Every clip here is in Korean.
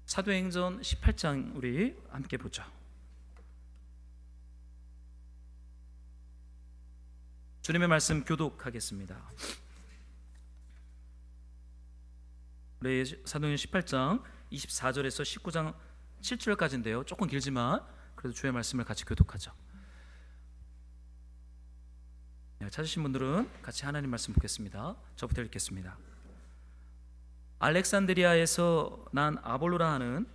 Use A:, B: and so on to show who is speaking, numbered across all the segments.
A: 사도행전 18장 우리 함께 보죠. 주님의 말씀 교독하겠습니다. 우리 사도행전 18장 24절에서 19장 7절까지인데요. 조금 길지만 그래도 주의 말씀을 같이 교독하죠. 찾으신 분들은 같이 하나님 말씀 보겠습니다. 저부터 읽겠습니다. 알렉산드리아에서 난 아볼로라 하는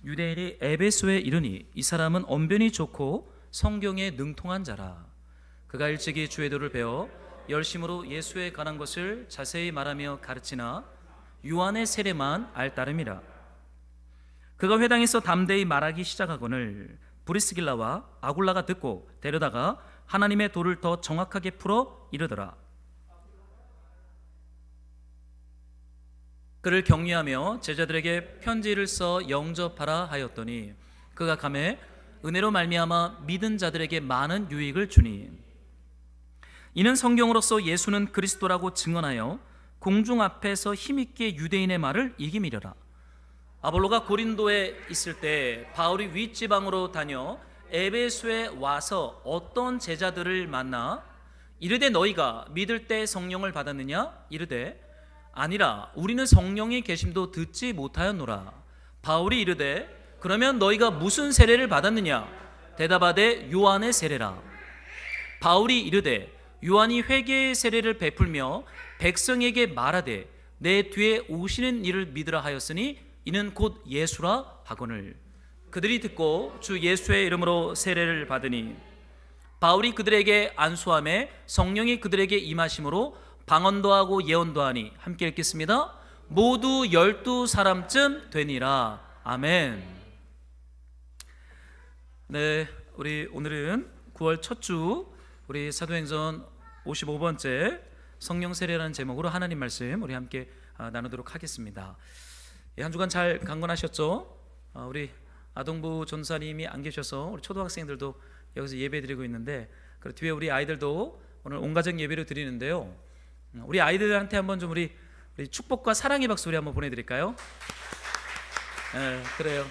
A: 유대인이 에베소에 이르니 이 사람은 언변이 좋고 성경에 능통한 자라. 그가 일찍이 주의 도를 배워 열심으로 예수에 관한 것을 자세히 말하며 가르치나 요한의 세례만 알 따름이라. 그가 회당에서 담대히 말하기 시작하거늘 브리스길라와 아굴라가 듣고 데려다가 하나님의 도를 더 정확하게 풀어 이르더라. 그를 격려하며 제자들에게 편지를 써 영접하라 하였더니 그가 가매 은혜로 말미암아 믿은 자들에게 많은 유익을 주니 이는 성경으로서 예수는 그리스도라고 증언하여 공중 앞에서 힘있게 유대인의 말을 이기미려라. 아볼로가 고린도에 있을 때 바울이 윗지방으로 다녀 에베소에 와서 어떤 제자들을 만나 이르되 너희가 믿을 때 성령을 받았느냐? 이르되 아니라 우리는 성령의 계심도 듣지 못하였노라. 바울이 이르되 그러면 너희가 무슨 세례를 받았느냐? 대답하되 요한의 세례라. 바울이 이르되 요한이 회개의 세례를 베풀며 백성에게 말하되 내 뒤에 오시는 이를 믿으라 하였으니 이는 곧 예수라 하거늘 그들이 듣고 주 예수의 이름으로 세례를 받으니 바울이 그들에게 안수하매 성령이 그들에게 임하심으로 방언도 하고 예언도 하니 함께 읽겠습니다. 모두 12사람쯤 되니라. 아멘. 네, 우리 오늘은 9월 첫 주 우리 사도행전 55번째 성령 세례라는 제목으로 하나님 말씀 우리 함께 나누도록 하겠습니다. 한 주간 잘 강건하셨죠? 우리 아동부 전사님이 안 계셔서 우리 초등학생들도 여기서 예배드리고 있는데 그 뒤에 우리 아이들도 오늘 온가정 예배를 드리는데요. 우리 아이들한테 한번 좀 우리 축복과 사랑의 박수 우리 한번 보내드릴까요? 네, 그래요.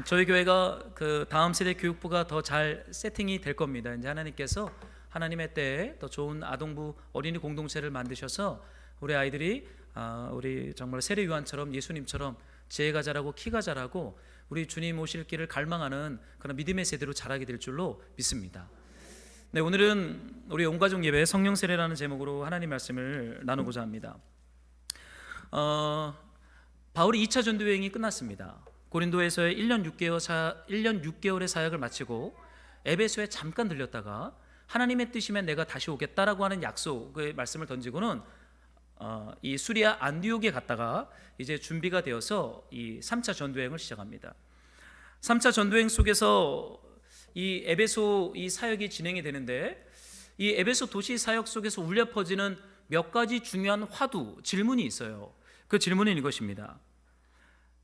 A: 저희 교회가 그 다음 세대 교육부가 더 잘 세팅이 될 겁니다. 이제 하나님께서 하나님의 때에 더 좋은 아동부 어린이 공동체를 만드셔서 우리 아이들이 우리 정말 세례 요한처럼 예수님처럼 지혜가 자라고 키가 자라고 우리 주님 오실 길을 갈망하는 그런 믿음의 세대로 자라게 될 줄로 믿습니다. 네, 오늘은 우리 온가족 예배 성령 세례라는 제목으로 하나님 말씀을 나누고자 합니다. 바울이 2차 전도 여행이 끝났습니다. 고린도에서의 1년 6개월의 사역을 마치고 에베소에 잠깐 들렸다가 하나님의 뜻이면 내가 다시 오겠다라고 하는 약속의 말씀을 던지고는 이 수리아 안디옥에 갔다가 이제 준비가 되어서 이 3차 전도여행을 시작합니다. 3차 전도여행 속에서 이 에베소 이 사역이 진행이 되는데 이 에베소 도시 사역 속에서 울려 퍼지는 몇 가지 중요한 화두, 질문이 있어요. 그 질문은 이것입니다.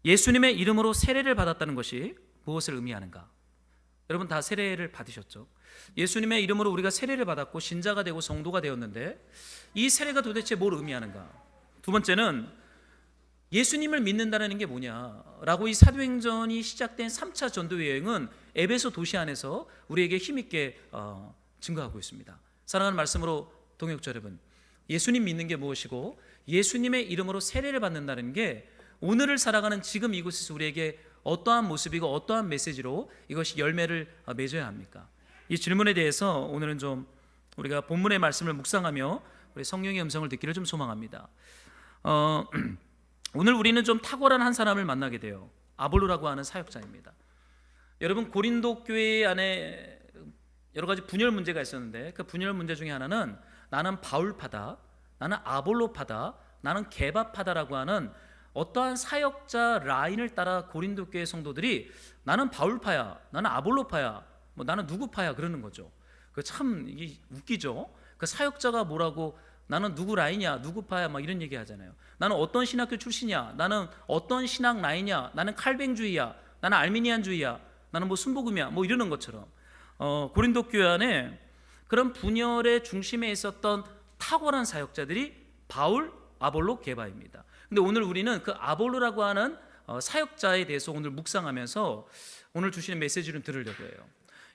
A: 예수님의 이름으로 세례를 받았다는 것이 무엇을 의미하는가? 여러분 다 세례를 받으셨죠? 예수님의 이름으로 우리가 세례를 받았고 신자가 되고 성도가 되었는데 이 세례가 도대체 뭘 의미하는가? 두 번째는 예수님을 믿는다는 게 뭐냐라고 이 사도행전이 시작된 3차 전도 여행은 에베소 도시 안에서 우리에게 힘있게 증거하고 있습니다. 사랑하는 말씀으로 동역자 여러분, 예수님 믿는 게 무엇이고 예수님의 이름으로 세례를 받는다는 게 오늘을 살아가는 지금 이곳에서 우리에게 어떠한 모습이고 어떠한 메시지로 이것이 열매를 맺어야 합니까? 이 질문에 대해서 오늘은 좀 우리가 본문의 말씀을 묵상하며 우리 성령의 음성을 듣기를 좀 소망합니다. 오늘 우리는 좀 탁월한 한 사람을 만나게 돼요. 아볼로라고 하는 사역자입니다. 여러분 고린도 교회 안에 여러 가지 분열 문제가 있었는데 그 분열 문제 중에 하나는 나는 바울파다, 나는 아볼로파다, 나는 게바파다라고 하는 어떠한 사역자 라인을 따라 고린도 교회 성도들이 나는 바울파야, 나는 아볼로파야, 뭐 나는 누구파야 그러는 거죠. 그 참 이게 웃기죠. 그 사역자가 뭐라고 나는 누구 라인이야, 누구파야 막 이런 얘기 하잖아요. 나는 어떤 신학교 출신이야, 나는 어떤 신학 라인이야, 나는 칼뱅주의야, 나는 알미니안주의야, 나는 뭐 순복음이야 뭐 이러는 것처럼 고린도 교회 안에 그런 분열의 중심에 있었던 탁월한 사역자들이 바울, 아볼로, 게바입니다. 근데 오늘 우리는 그 아볼로라고 하는 사역자에 대해서 오늘 묵상하면서 오늘 주시는 메시지를 들으려고 해요.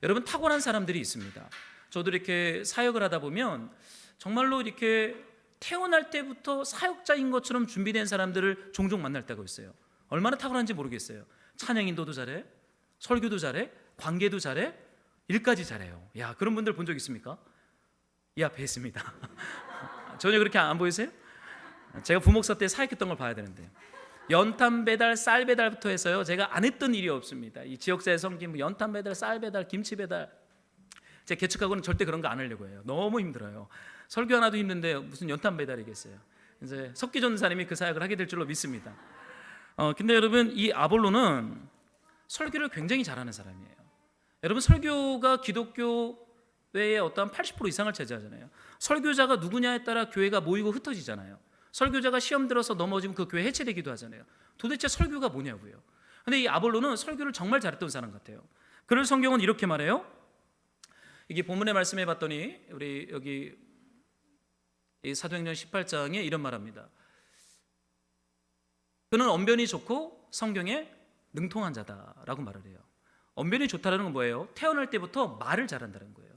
A: 여러분, 타고난 사람들이 있습니다. 저도 이렇게 사역을 하다 보면 정말로 이렇게 태어날 때부터 사역자인 것처럼 준비된 사람들을 종종 만날 때가 있어요. 얼마나 타고난지 모르겠어요. 찬양 인도도 잘해, 설교도 잘해, 관계도 잘해, 일까지 잘해요. 야, 그런 분들 본 적 있습니까? 이 앞에 있습니다. 전혀 그렇게 안 보이세요? 제가 부목사 때 사역했던 걸 봐야 되는데, 연탄 배달, 쌀 배달부터 해서요, 제가 안 했던 일이 없습니다. 이 지역사회 섬김, 연탄 배달, 쌀 배달, 김치 배달, 제 개척하고는 절대 그런 거 안 하려고 해요. 너무 힘들어요. 설교 하나도 힘든데 무슨 연탄 배달이겠어요. 이제 석기 전사님이 그 사역을 하게 될 줄로 믿습니다. 근데 여러분, 이 아볼로는 설교를 굉장히 잘하는 사람이에요. 여러분, 설교가 기독교회의 어떠한 80% 이상을 차지하잖아요. 설교자가 누구냐에 따라 교회가 모이고 흩어지잖아요. 설교자가 시험 들어서 넘어지면 그 교회 해체되기도 하잖아요. 도대체 설교가 뭐냐고요. 근데 이 아볼로는 설교를 정말 잘했던 사람 같아요. 그를 성경은 이렇게 말해요. 이게 본문의 말씀해 봤더니 우리 여기 이 사도행전 18장에 이런 말합니다. 그는 언변이 좋고 성경에 능통한 자다라고 말을 해요. 언변이 좋다라는 건 뭐예요? 태어날 때부터 말을 잘한다는 거예요.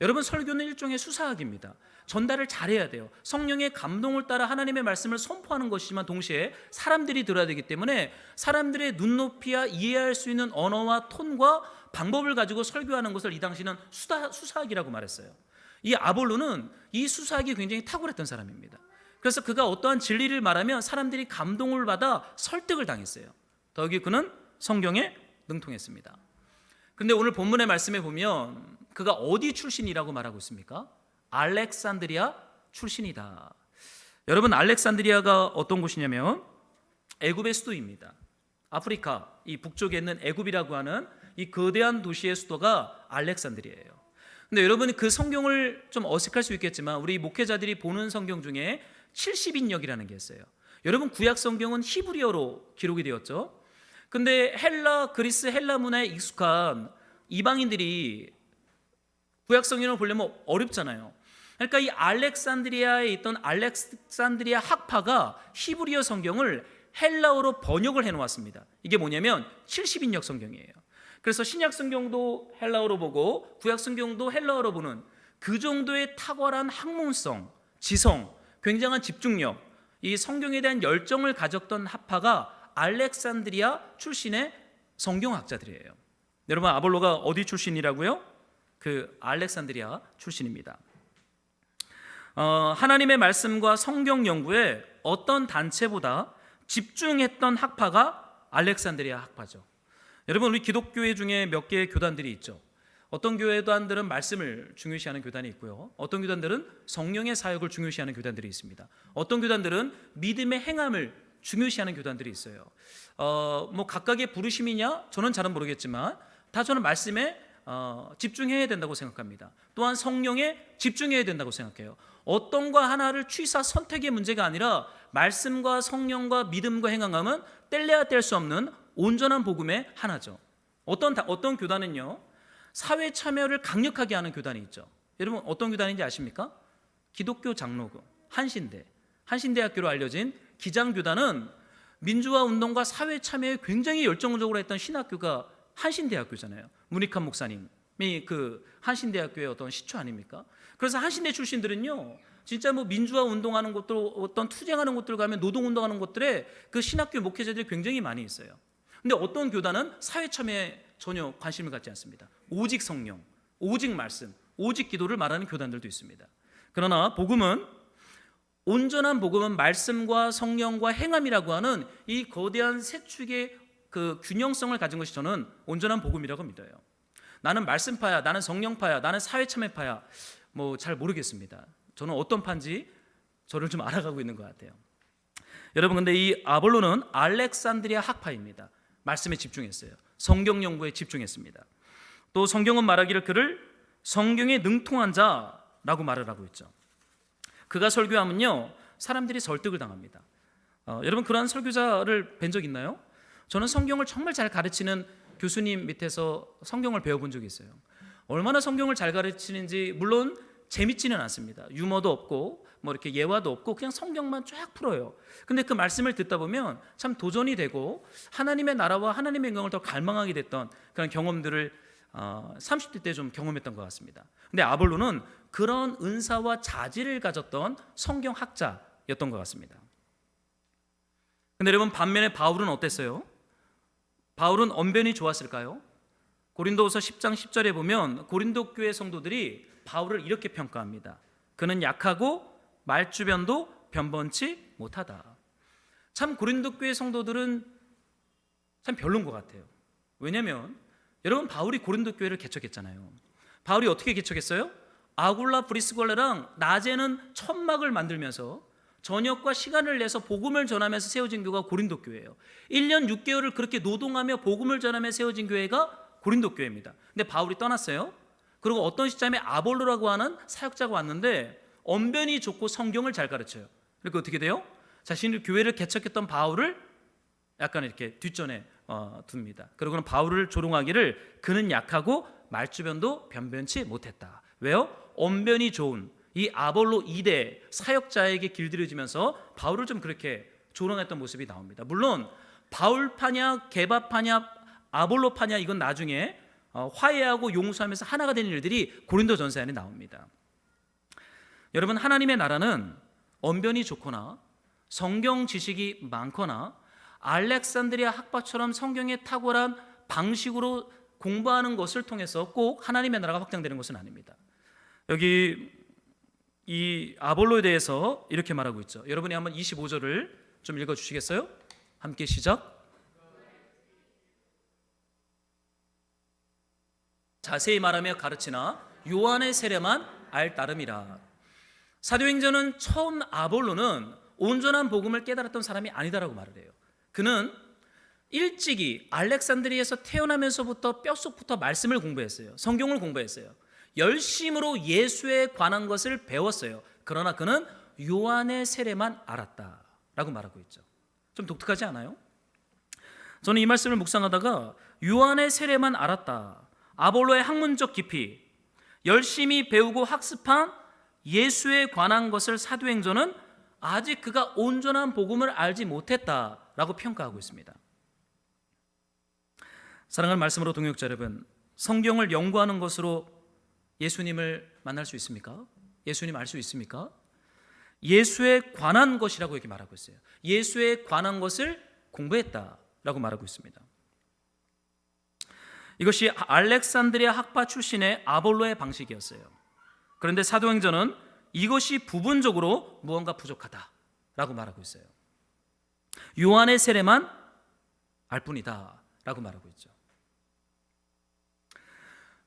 A: 여러분, 설교는 일종의 수사학입니다. 전달을 잘해야 돼요. 성령의 감동을 따라 하나님의 말씀을 선포하는 것이지만 동시에 사람들이 들어야 되기 때문에 사람들의 눈높이야 이해할 수 있는 언어와 톤과 방법을 가지고 설교하는 것을 이 당시는 수사학이라고 말했어요. 이 아볼로는 이 수사학이 굉장히 탁월했던 사람입니다. 그래서 그가 어떠한 진리를 말하면 사람들이 감동을 받아 설득을 당했어요. 더욱이 그는 성경에 능통했습니다. 근데 오늘 본문의 말씀에 보면 그가 어디 출신이라고 말하고 있습니까? 알렉산드리아 출신이다. 여러분, 알렉산드리아가 어떤 곳이냐면 애굽의 수도입니다. 아프리카 이 북쪽에 있는 애굽이라고 하는 이 거대한 도시의 수도가 알렉산드리아예요. 근데 여러분이 그 성경을 좀 어색할 수 있겠지만 우리 목회자들이 보는 성경 중에 70인역이라는 게 있어요. 여러분, 구약 성경은 히브리어로 기록이 되었죠. 근데 그리스 헬라 문화에 익숙한 이방인들이 구약 성경을 보려면 어렵잖아요. 그러니까 이 알렉산드리아에 있던 알렉산드리아 학파가 히브리어 성경을 헬라어로 번역을 해놓았습니다. 이게 뭐냐면 70인역 성경이에요. 그래서 신약 성경도 헬라어로 보고 구약 성경도 헬라어로 보는 그 정도의 탁월한 학문성, 지성, 굉장한 집중력, 이 성경에 대한 열정을 가졌던 학파가 알렉산드리아 출신의 성경학자들이에요. 여러분, 아볼로가 어디 출신이라고요? 그 알렉산드리아 출신입니다. 하나님의 말씀과 성경 연구에 어떤 단체보다 집중했던 학파가 알렉산드리아 학파죠. 여러분, 우리 기독교회 중에 몇 개의 교단들이 있죠. 어떤 교회단들은 말씀을 중요시하는 교단이 있고요. 어떤 교단들은 성령의 사역을 중요시하는 교단들이 있습니다. 어떤 교단들은 믿음의 행함을 중요시하는 교단들이 있어요. 뭐 각각의 부르심이냐? 저는 잘은 모르겠지만 다 저는 말씀에 집중해야 된다고 생각합니다. 또한 성령에 집중해야 된다고 생각해요. 어떤과 하나를 취사 선택의 문제가 아니라 말씀과 성령과 믿음과 행함은 뗄래야 뗄 수 없는 온전한 복음의 하나죠. 어떤 교단은요, 사회 참여를 강력하게 하는 교단이 있죠. 여러분, 어떤 교단인지 아십니까? 기독교 장로교 한신대학교로 알려진 기장교단은 민주화 운동과 사회 참여에 굉장히 열정적으로 했던 신학교가 한신대학교잖아요. 문익환 목사님이 그 한신대학교의 어떤 시초 아닙니까? 그래서 한신대 출신들은요, 진짜 뭐 민주화 운동하는 곳들, 어떤 투쟁하는 곳들 가면 노동운동하는 곳들에 그 신학교 목회자들이 굉장히 많이 있어요. 근데 어떤 교단은 사회 참여에 전혀 관심을 갖지 않습니다. 오직 성령, 오직 말씀, 오직 기도를 말하는 교단들도 있습니다. 그러나 온전한 복음은 말씀과 성령과 행함이라고 하는 이 거대한 세 축의 그 균형성을 가진 것이 저는 온전한 복음이라고 믿어요. 나는 말씀파야, 나는 성령파야, 나는 사회참여파야, 뭐 잘 모르겠습니다. 저는 어떤 파인지 저를 좀 알아가고 있는 것 같아요. 여러분, 근데 이 아볼로는 알렉산드리아 학파입니다. 말씀에 집중했어요. 성경 연구에 집중했습니다. 또 성경은 말하기를 그를 성경에 능통한 자라고 말을 하고 있죠. 그가 설교하면요, 사람들이 설득을 당합니다. 여러분, 그러한 설교자를 뵌 적 있나요? 저는 성경을 정말 잘 가르치는 교수님 밑에서 성경을 배워본 적이 있어요. 얼마나 성경을 잘 가르치는지, 물론 재밌지는 않습니다. 유머도 없고 뭐 이렇게 예화도 없고 그냥 성경만 쫙 풀어요. 근데 그 말씀을 듣다 보면 참 도전이 되고 하나님의 나라와 하나님의 영광을 더 갈망하게 됐던 그런 경험들을 30대 때 좀 경험했던 것 같습니다. 근데 아볼로는 그런 은사와 자질을 가졌던 성경학자였던 것 같습니다. 근데 여러분, 반면에 바울은 어땠어요? 바울은 언변이 좋았을까요? 고린도후서 10장 10절에 보면 고린도 교회 성도들이 바울을 이렇게 평가합니다. 그는 약하고 말주변도 변번치 못하다. 참 고린도 교회 성도들은 참 별론 것 같아요. 왜냐하면 여러분, 바울이 고린도 교회를 개척했잖아요. 바울이 어떻게 개척했어요? 아굴라 브리스골라랑 낮에는 천막을 만들면서 저녁과 시간을 내서 복음을 전하면서 세워진 교회가 고린도 교회예요. 1년 6개월을 그렇게 노동하며 복음을 전하며 세워진 교회가 고린도 교회입니다. 근데 바울이 떠났어요. 그리고 어떤 시점에 아볼로라고 하는 사역자가 왔는데 언변이 좋고 성경을 잘 가르쳐요. 그러니까 어떻게 돼요? 자신이 교회를 개척했던 바울을 약간 이렇게 뒷전에 둡니다. 그리고는 바울을 조롱하기를 그는 약하고 말주변도 변변치 못했다. 왜요? 언변이 좋은 이 아볼로 2대 사역자에게 길들여지면서 바울을 좀 그렇게 조롱했던 모습이 나옵니다. 물론 바울파냐 게바파냐 아볼로파냐 이건 나중에 화해하고 용서하면서 하나가 되는 일들이 고린도전서 안에 나옵니다. 여러분, 하나님의 나라는 언변이 좋거나 성경 지식이 많거나 알렉산드리아 학파처럼 성경에 탁월한 방식으로 공부하는 것을 통해서 꼭 하나님의 나라가 확장되는 것은 아닙니다. 여기 이 아볼로에 대해서 이렇게 말하고 있죠. 여러분이 한번 25절을 좀 읽어주시겠어요? 함께 시작. 자세히 말하며 가르치나 요한의 세례만 알 따름이라. 사도행전은 처음 아볼로는 온전한 복음을 깨달았던 사람이 아니다라고 말을 해요. 그는 일찍이 알렉산드리아에서 태어나면서부터 뼛속부터 말씀을 공부했어요. 성경을 공부했어요. 열심으로 예수에 관한 것을 배웠어요. 그러나 그는 요한의 세례만 알았다라고 말하고 있죠. 좀 독특하지 않아요? 저는 이 말씀을 묵상하다가 요한의 세례만 알았다, 아볼로의 학문적 깊이, 열심히 배우고 학습한 예수에 관한 것을 사도행전은 아직 그가 온전한 복음을 알지 못했다라고 평가하고 있습니다. 사랑하는 말씀으로 동역자 여러분, 성경을 연구하는 것으로 예수님을 만날 수 있습니까? 예수님 알 수 있습니까? 예수에 관한 것이라고 이렇게 말하고 있어요. 예수에 관한 것을 공부했다라고 말하고 있습니다. 이것이 알렉산드리아 학파 출신의 아볼로의 방식이었어요. 그런데 사도행전은 이것이 부분적으로 무언가 부족하다라고 말하고 있어요. 요한의 세례만 알 뿐이다라고 말하고 있죠.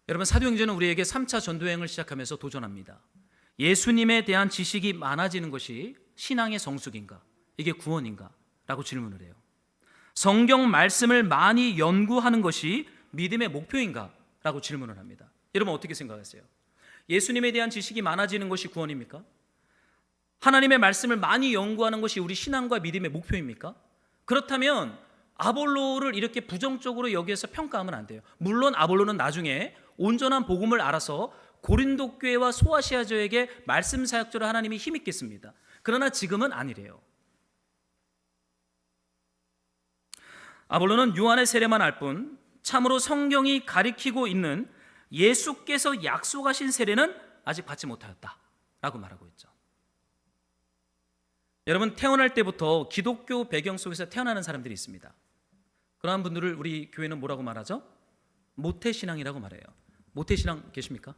A: 여러분, 사도행전은 우리에게 3차 전도여행을 시작하면서 도전합니다. 예수님에 대한 지식이 많아지는 것이 신앙의 성숙인가? 이게 구원인가? 라고 질문을 해요. 성경 말씀을 많이 연구하는 것이 믿음의 목표인가? 라고 질문을 합니다. 여러분, 어떻게 생각하세요? 예수님에 대한 지식이 많아지는 것이 구원입니까? 하나님의 말씀을 많이 연구하는 것이 우리 신앙과 믿음의 목표입니까? 그렇다면 아볼로를 이렇게 부정적으로 여기에서 평가하면 안 돼요. 물론 아볼로는 나중에 온전한 복음을 알아서 고린도 교회와 소아시아 지역에게 말씀 사역자로 하나님이 힘있겠습니다. 그러나 지금은 아니래요. 아볼로는 요한의 세례만 알 뿐 참으로 성경이 가리키고 있는 예수께서 약속하신 세례는 아직 받지 못하였다라고 말하고 있죠. 여러분, 태어날 때부터 기독교 배경 속에서 태어나는 사람들이 있습니다. 그러한 분들을 우리 교회는 뭐라고 말하죠? 모태신앙이라고 말해요. 모태신앙 계십니까?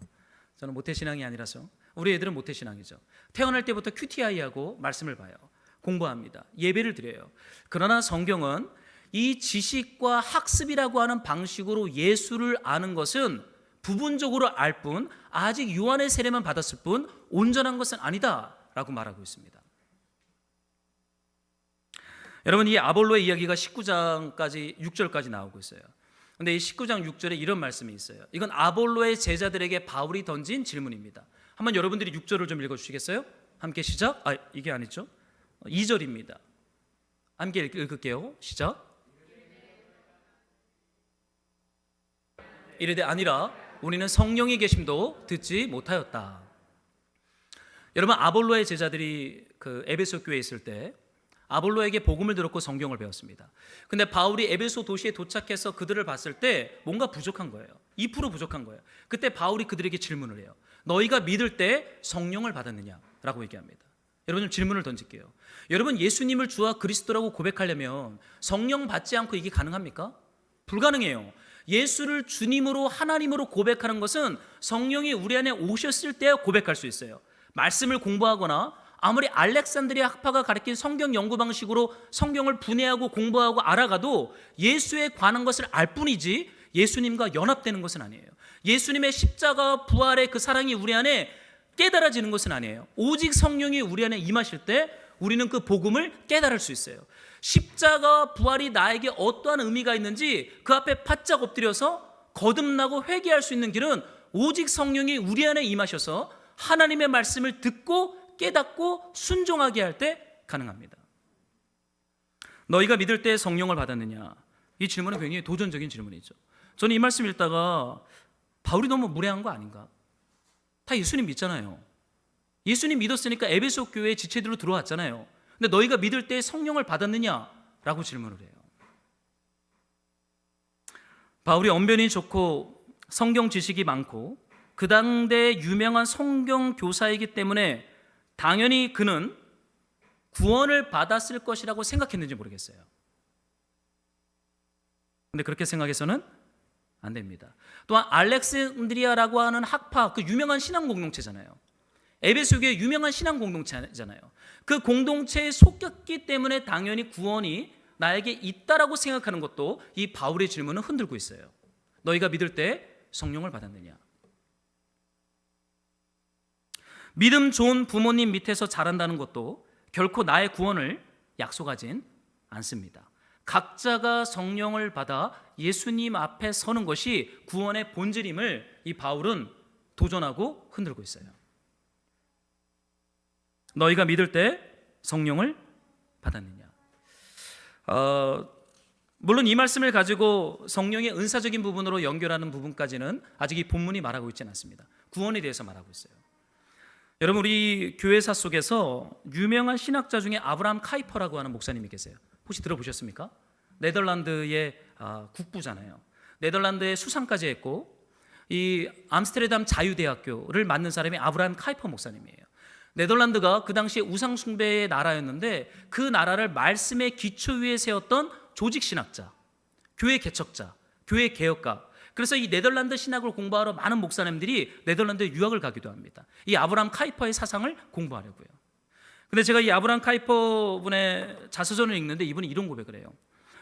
A: 저는 모태신앙이 아니라서 우리 애들은 모태신앙이죠. 태어날 때부터 QTI하고 말씀을 봐요. 공부합니다. 예배를 드려요. 그러나 성경은 이 지식과 학습이라고 하는 방식으로 예수를 아는 것은 부분적으로 알 뿐 아직 요한의 세례만 받았을 뿐 온전한 것은 아니다라고 말하고 있습니다. 여러분, 이 아볼로의 이야기가 19장까지 6절까지 나오고 있어요. 근데 이 19장 6절에 이런 말씀이 있어요. 이건 아볼로의 제자들에게 바울이 던진 질문입니다. 한번 여러분들이 6절을 좀 읽어주시겠어요? 함께 시작. 이게 아니죠. 2절입니다. 함께 읽을게요. 시작. 이르되 아니라 우리는 성령이 계심도 듣지 못하였다. 여러분, 아볼로의 제자들이 그 에베소 교회에 있을 때 아볼로에게 복음을 들었고 성경을 배웠습니다. 근데 바울이 에베소 도시에 도착해서 그들을 봤을 때 뭔가 부족한 거예요. 2% 부족한 거예요. 그때 바울이 그들에게 질문을 해요. 너희가 믿을 때 성령을 받았느냐라고 얘기합니다. 여러분, 좀 질문을 던질게요. 여러분, 예수님을 주와 그리스도라고 고백하려면 성령 받지 않고 이게 가능합니까? 불가능해요. 예수를 주님으로 하나님으로 고백하는 것은 성령이 우리 안에 오셨을 때 고백할 수 있어요. 말씀을 공부하거나 아무리 알렉산드리아 학파가 가르친 성경 연구 방식으로 성경을 분해하고 공부하고 알아가도 예수에 관한 것을 알 뿐이지 예수님과 연합되는 것은 아니에요. 예수님의 십자가 부활의 그 사랑이 우리 안에 깨달아지는 것은 아니에요. 오직 성령이 우리 안에 임하실 때 우리는 그 복음을 깨달을 수 있어요. 십자가 부활이 나에게 어떠한 의미가 있는지 그 앞에 바짝 엎드려서 거듭나고 회개할 수 있는 길은 오직 성령이 우리 안에 임하셔서 하나님의 말씀을 듣고 깨닫고 순종하게 할 때 가능합니다. 너희가 믿을 때 성령을 받았느냐? 이 질문은 굉장히 도전적인 질문이죠. 저는 이 말씀 읽다가 바울이 너무 무례한 거 아닌가? 다 예수님 믿잖아요. 예수님 믿었으니까 에베소 교회의 지체들로 들어왔잖아요. 근데 너희가 믿을 때 성령을 받았느냐라고 질문을 해요. 바울이 언변이 좋고 성경 지식이 많고 그 당대 유명한 성경 교사이기 때문에 당연히 그는 구원을 받았을 것이라고 생각했는지 모르겠어요. 근데 그렇게 생각해서는 안 됩니다. 또한 알렉산드리아라고 하는 학파, 그 유명한 신앙 공동체잖아요. 에베소교의 유명한 신앙 공동체잖아요. 그 공동체에 속했기 때문에 당연히 구원이 나에게 있다라고 생각하는 것도 이 바울의 질문을 흔들고 있어요. 너희가 믿을 때 성령을 받았느냐? 믿음 좋은 부모님 밑에서 자란다는 것도 결코 나의 구원을 약속하진 않습니다. 각자가 성령을 받아 예수님 앞에 서는 것이 구원의 본질임을 이 바울은 도전하고 흔들고 있어요. 너희가 믿을 때 성령을 받았느냐? 물론 이 말씀을 가지고 성령의 은사적인 부분으로 연결하는 부분까지는 아직 이 본문이 말하고 있지는 않습니다. 구원에 대해서 말하고 있어요. 여러분, 우리 교회사 속에서 유명한 신학자 중에 아브라함 카이퍼라고 하는 목사님이 계세요. 혹시 들어보셨습니까? 네덜란드의 국부잖아요. 네덜란드에 수상까지 했고 이 암스테르담 자유대학교를 맡는 사람이 아브라함 카이퍼 목사님이에요. 네덜란드가 그 당시에 우상 숭배의 나라였는데 그 나라를 말씀의 기초 위에 세웠던 조직 신학자, 교회 개척자, 교회 개혁가. 그래서 이 네덜란드 신학을 공부하러 많은 목사님들이 네덜란드에 유학을 가기도 합니다. 이 아브라함 카이퍼의 사상을 공부하려고요. 근데 제가 이 아브라함 카이퍼 분의 자서전을 읽는데 이분이 이런 고백을 해요.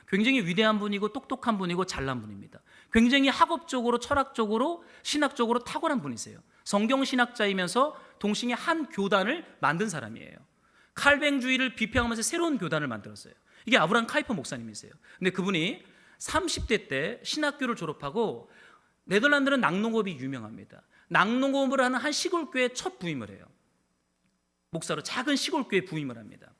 A: 굉장히 위대한 분이고 똑똑한 분이고 잘난 분입니다. 굉장히 학업적으로 철학적으로 신학적으로 탁월한 분이세요. 성경신학자이면서 동시에 한 교단을 만든 사람이에요. 칼뱅주의를 비평하면서 새로운 교단을 만들었어요. 이게 아브라함 카이퍼 목사님이세요. 근데 그분이 30대 때 신학교를 졸업하고 네덜란드는 낙농업이 유명합니다. 낙농업을 하는 한 시골교회에 첫 부임을 해요. 목사로 작은 시골교회에 부임을 합니다.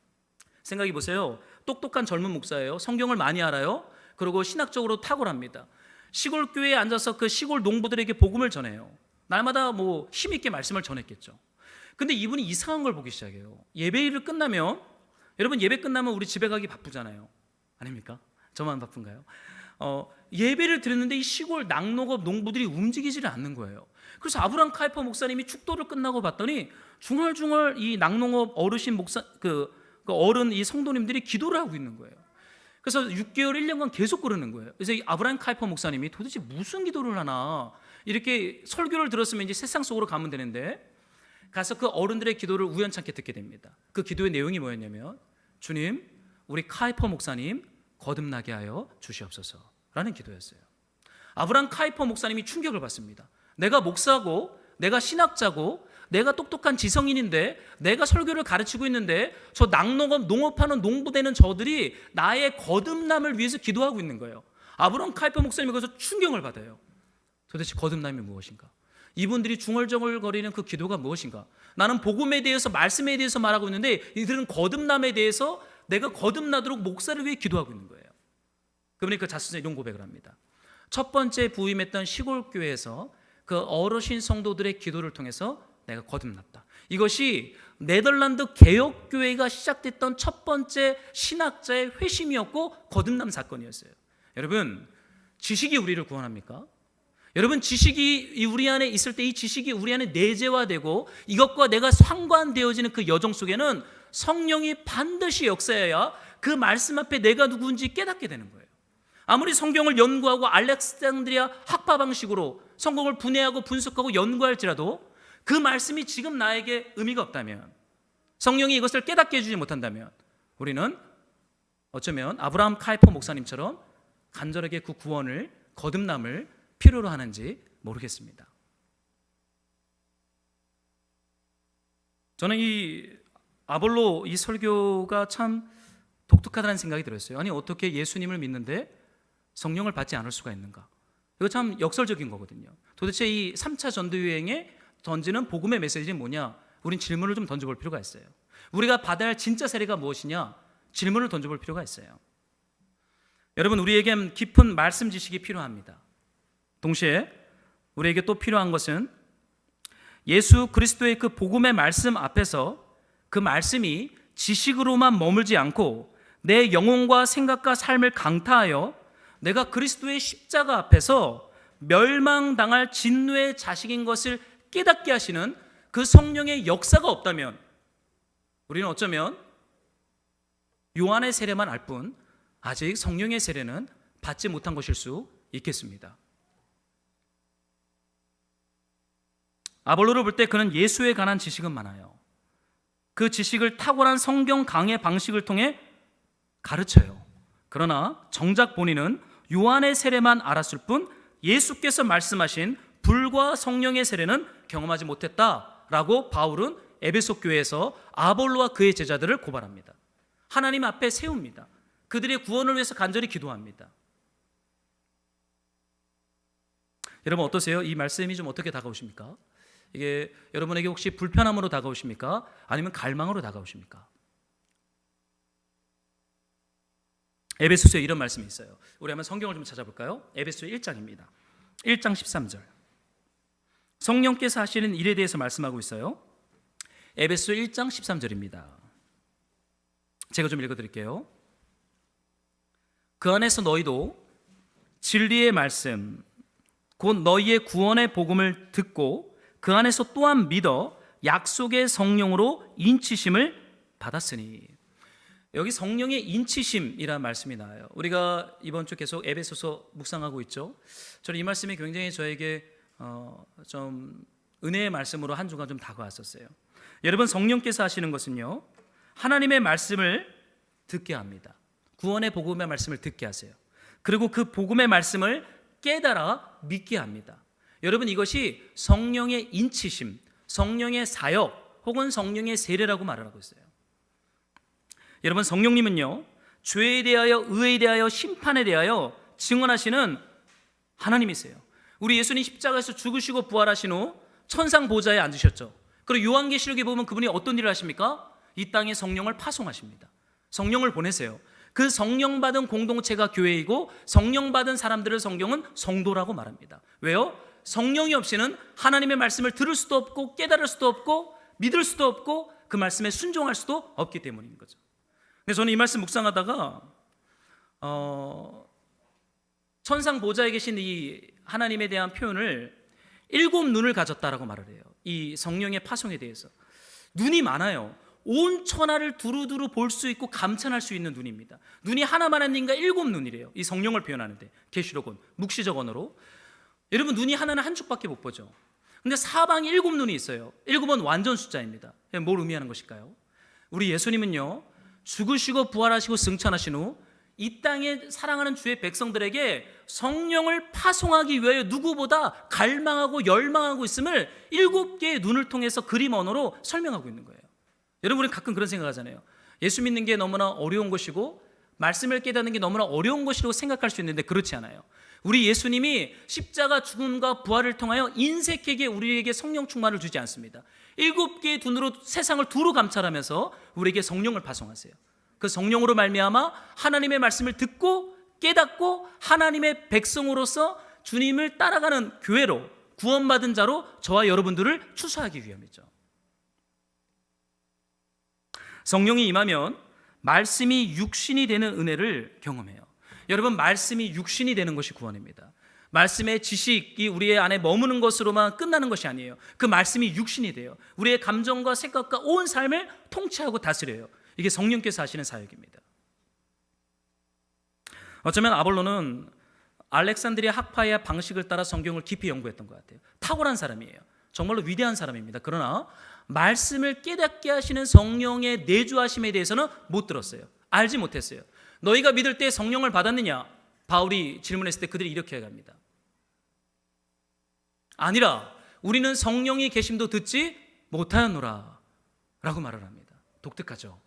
A: 생각해 보세요. 똑똑한 젊은 목사예요. 성경을 많이 알아요. 그리고 신학적으로 탁월합니다. 시골교회에 앉아서 그 시골 농부들에게 복음을 전해요. 날마다 뭐 힘있게 말씀을 전했겠죠. 근데 이분이 이상한 걸 보기 시작해요. 예배일을 끝나면, 여러분 예배 끝나면 우리 집에 가기 바쁘잖아요. 아닙니까? 저만 바쁜가요? 예배를 드렸는데 이 시골 낙농업 농부들이 움직이지를 않는 거예요. 그래서 아브라함 카이퍼 목사님이 축도를 끝나고 봤더니 중얼중얼 이 낙농업 어르신 목사 그 어른 이 성도님들이 기도를 하고 있는 거예요. 그래서 6개월 1년간 계속 그러는 거예요. 그래서 이 아브라함 카이퍼 목사님이 도대체 무슨 기도를 하나, 이렇게 설교를 들었으면 이제 세상 속으로 가면 되는데 가서 그 어른들의 기도를 우연찮게 듣게 됩니다. 그 기도의 내용이 뭐였냐면, 주님, 우리 카이퍼 목사님 거듭나게 하여 주시옵소서라는 기도였어요. 아브라함 카이퍼 목사님이 충격을 받습니다. 내가 목사고, 내가 신학자고, 내가 똑똑한 지성인인데, 내가 설교를 가르치고 있는데 저 낙농업, 농업하는 농부 되는 저들이 나의 거듭남을 위해서 기도하고 있는 거예요. 아브라함 카이퍼 목사님이 거기서 충격을 받아요. 도대체 거듭남이 무엇인가? 이분들이 중얼중얼거리는 그 기도가 무엇인가? 나는 복음에 대해서, 말씀에 대해서 말하고 있는데 이들은 거듭남에 대해서 내가 거듭나도록 목사를 위해 기도하고 있는 거예요. 그분이 그 자서전에 이런 고백을 합니다. 첫 번째 부임했던 시골교회에서 그 어르신 성도들의 기도를 통해서 내가 거듭났다. 이것이 네덜란드 개혁교회가 시작됐던 첫 번째 신학자의 회심이었고 거듭남 사건이었어요. 여러분, 지식이 우리를 구원합니까? 여러분, 지식이 우리 안에 있을 때 이 지식이 우리 안에 내재화되고 이것과 내가 상관되어지는 그 여정 속에는 성령이 반드시 역사해야 그 말씀 앞에 내가 누구인지 깨닫게 되는 거예요. 아무리 성경을 연구하고 알렉산드리아 학파 방식으로 성경을 분해하고 분석하고 연구할지라도 그 말씀이 지금 나에게 의미가 없다면, 성령이 이것을 깨닫게 해주지 못한다면 우리는 어쩌면 아브라함 카이퍼 목사님처럼 간절하게 그 구원을, 거듭남을 필요로 하는지 모르겠습니다. 저는 이 아볼로 이 설교가 참 독특하다는 생각이 들었어요. 아니, 어떻게 예수님을 믿는데 성령을 받지 않을 수가 있는가? 이거 참 역설적인 거거든요. 도대체 이 3차 전도여행에 던지는 복음의 메시지는 뭐냐? 우린 질문을 좀 던져볼 필요가 있어요. 우리가 받아야 할 진짜 세례가 무엇이냐? 질문을 던져볼 필요가 있어요. 여러분, 우리에겐 깊은 말씀 지식이 필요합니다. 동시에 우리에게 또 필요한 것은 예수 그리스도의 그 복음의 말씀 앞에서 그 말씀이 지식으로만 머물지 않고 내 영혼과 생각과 삶을 강타하여 내가 그리스도의 십자가 앞에서 멸망당할 진노의 자식인 것을 깨닫게 하시는 그 성령의 역사가 없다면 우리는 어쩌면 요한의 세례만 알 뿐 아직 성령의 세례는 받지 못한 것일 수 있겠습니다. 아볼로를 볼 때 그는 예수에 관한 지식은 많아요. 그 지식을 탁월한 성경 강해 방식을 통해 가르쳐요. 그러나 정작 본인은 요한의 세례만 알았을 뿐 예수께서 말씀하신 불과 성령의 세례는 경험하지 못했다라고 바울은 에베소 교회에서 아볼로와 그의 제자들을 고발합니다. 하나님 앞에 세웁니다. 그들의 구원을 위해서 간절히 기도합니다. 여러분, 어떠세요? 이 말씀이 좀 어떻게 다가오십니까? 이게 여러분에게 혹시 불편함으로 다가오십니까? 아니면 갈망으로 다가오십니까? 에베소서에 이런 말씀이 있어요. 우리 한번 성경을 좀 찾아볼까요? 에베소 1장입니다. 1장 13절. 성령께서 하시는 일에 대해서 말씀하고 있어요. 에베소 1장 13절입니다. 제가 좀 읽어드릴게요. 그 안에서 너희도 진리의 말씀 곧 너희의 구원의 복음을 듣고 그 안에서 또한 믿어 약속의 성령으로 인치심을 받았으니. 여기 성령의 인치심이라는 말씀이 나와요. 우리가 이번 주 계속 에베소서 묵상하고 있죠. 저는 이 말씀이 굉장히 저에게 좀 은혜의 말씀으로 한 주간 좀 다가왔었어요. 여러분, 성령께서 하시는 것은요, 하나님의 말씀을 듣게 합니다. 구원의 복음의 말씀을 듣게 하세요. 그리고 그 복음의 말씀을 깨달아 믿게 합니다. 여러분, 이것이 성령의 인치심, 성령의 사역 혹은 성령의 세례라고 말을 하고 있어요. 여러분, 성령님은요, 죄에 대하여, 의에 대하여, 심판에 대하여 증언하시는 하나님이세요. 우리 예수님 십자가에서 죽으시고 부활하신 후 천상 보좌에 앉으셨죠. 그리고 요한계시록에 보면 그분이 어떤 일을 하십니까? 이 땅에 성령을 파송하십니다. 성령을 보내세요. 그 성령 받은 공동체가 교회이고 성령 받은 사람들을 성경은 성도라고 말합니다. 왜요? 성령이 없이는 하나님의 말씀을 들을 수도 없고 깨달을 수도 없고 믿을 수도 없고 그 말씀에 순종할 수도 없기 때문인 거죠. 그래서 저는 이 말씀 묵상하다가 천상 보좌에 계신 이 하나님에 대한 표현을 7 눈을 가졌다라고 말을 해요. 이 성령의 파송에 대해서. 눈이 많아요. 온 천하를 두루두루 볼 수 있고 감찬할 수 있는 눈입니다. 눈이 하나만 아닌가 7 눈이래요. 이 성령을 표현하는데 계시록은 묵시적 언어로. 여러분, 눈이 하나는 한 축밖에 못 보죠. 근데 사방에 7 눈이 있어요. 7은 완전 숫자입니다. 뭘 의미하는 것일까요? 우리 예수님은요, 죽으시고 부활하시고 승천하신 후 이 땅에 사랑하는 주의 백성들에게 성령을 파송하기 위하여 누구보다 갈망하고 열망하고 있음을 7개의 눈을 통해서 그림 언어로 설명하고 있는 거예요. 여러분, 우리 가끔 그런 생각하잖아요. 예수 믿는 게 너무나 어려운 것이고 말씀을 깨닫는 게 너무나 어려운 것이라고 생각할 수 있는데 그렇지 않아요. 우리 예수님이 십자가 죽음과 부활을 통하여 인색하게 우리에게 성령 충만을 주지 않습니다. 7개의 눈으로 세상을 두루 감찰하면서 우리에게 성령을 파송하세요. 그 성령으로 말미암아 하나님의 말씀을 듣고 깨닫고 하나님의 백성으로서 주님을 따라가는 교회로, 구원받은 자로 저와 여러분들을 추수하기 위함이죠. 성령이 임하면 말씀이 육신이 되는 은혜를 경험해요. 여러분, 말씀이 육신이 되는 것이 구원입니다. 말씀의 지식이 우리의 안에 머무는 것으로만 끝나는 것이 아니에요. 그 말씀이 육신이 돼요. 우리의 감정과 생각과 온 삶을 통치하고 다스려요. 이게 성령께서 하시는 사역입니다. 어쩌면 아볼로는 알렉산드리아 학파의 방식을 따라 성경을 깊이 연구했던 것 같아요. 탁월한 사람이에요. 정말로 위대한 사람입니다. 그러나 말씀을 깨닫게 하시는 성령의 내주하심에 대해서는 못 들었어요. 알지 못했어요. 너희가 믿을 때 성령을 받았느냐? 바울이 질문했을 때 그들이 이렇게 해갑니다. 아니라 우리는 성령이 계심도 듣지 못하였노라 라고 말을 합니다. 독특하죠.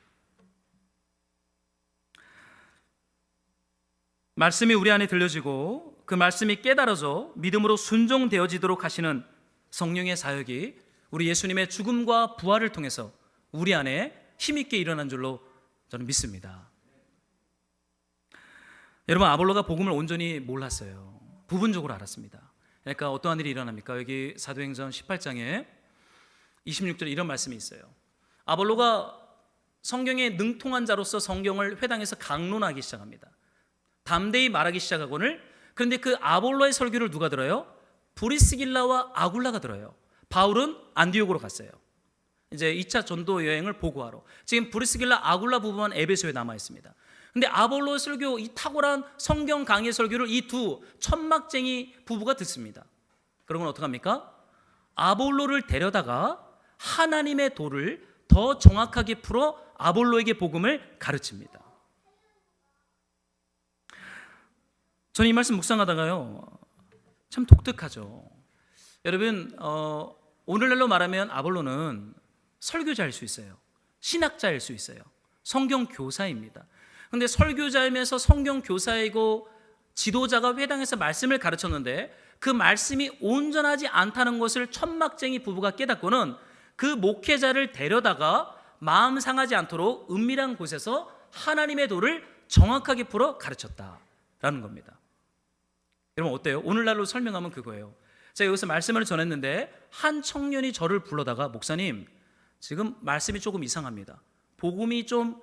A: 말씀이 우리 안에 들려지고 그 말씀이 깨달아져 믿음으로 순종되어지도록 하시는 성령의 사역이 우리 예수님의 죽음과 부활을 통해서 우리 안에 힘있게 일어난 줄로 저는 믿습니다. 여러분, 아볼로가 복음을 온전히 몰랐어요. 부분적으로 알았습니다. 그러니까 어떠한 일이 일어납니까? 여기 사도행전 18장에 26절에 이런 말씀이 있어요. 아볼로가 성경에 능통한 자로서 성경을 회당에서 강론하기 시작합니다. 담대히 말하기 시작하거늘, 그런데 그 아볼로의 설교를 누가 들어요? 브리스길라와 아굴라가 들어요. 바울은 안디옥으로 갔어요. 이제 2차 전도 여행을 보고하러. 지금 브리스길라, 아굴라 부부만 에베소에 남아 있습니다. 근데 아볼로의 설교, 이 탁월한 성경 강의 설교를 이 두 천막쟁이 부부가 듣습니다. 그러면 어떡합니까? 아볼로를 데려다가 하나님의 도를 더 정확하게 풀어 아볼로에게 복음을 가르칩니다. 저는 이 말씀 묵상하다가요, 참 독특하죠. 여러분, 오늘날로 말하면 아볼로는 설교자일 수 있어요. 신학자일 수 있어요. 성경 교사입니다. 그런데 설교자이면서 성경 교사이고 지도자가 회당에서 말씀을 가르쳤는데 그 말씀이 온전하지 않다는 것을 천막쟁이 부부가 깨닫고는 그 목회자를 데려다가 마음 상하지 않도록 은밀한 곳에서 하나님의 도를 정확하게 풀어 가르쳤다라는 겁니다. 여러분, 어때요? 오늘날로 설명하면 그거예요. 제가 여기서 말씀을 전했는데 한 청년이 저를 불러다가, 목사님, 지금 말씀이 조금 이상합니다. 복음이 좀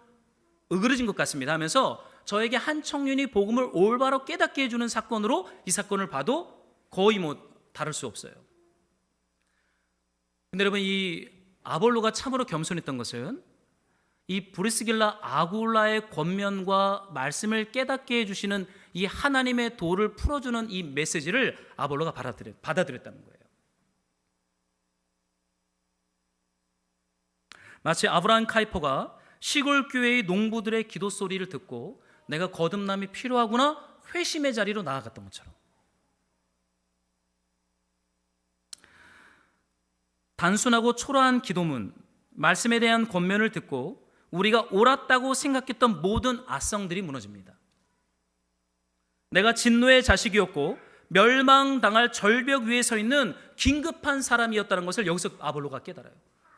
A: 으그러진 것 같습니다 하면서 저에게 한 청년이 복음을 올바로 깨닫게 해주는 사건으로 이 사건을 봐도 거의 다를 수 없어요. 근데 여러분, 이 아볼로가 참으로 겸손했던 것은 이 브리스길라 아굴라의 권면과 말씀을 깨닫게 해주시는 이 하나님의 도를 풀어주는 이 메시지를 아볼로가 받아들였다는 거예요. 마치 아브라함 카이퍼가 시골 교회의 농부들의 기도 소리를 듣고 내가 거듭남이 필요하구나 회심의 자리로 나아갔던 것처럼, 단순하고 초라한 기도문, 말씀에 대한 권면을 듣고 우리가 옳았다고 생각했던 모든 아성들이 무너집니다. 내가 진노의 자식이었고 멸망당할 절벽 위에 서 있는 긴급한 사람이었다는 것을 여기서 아볼로가 깨달아요.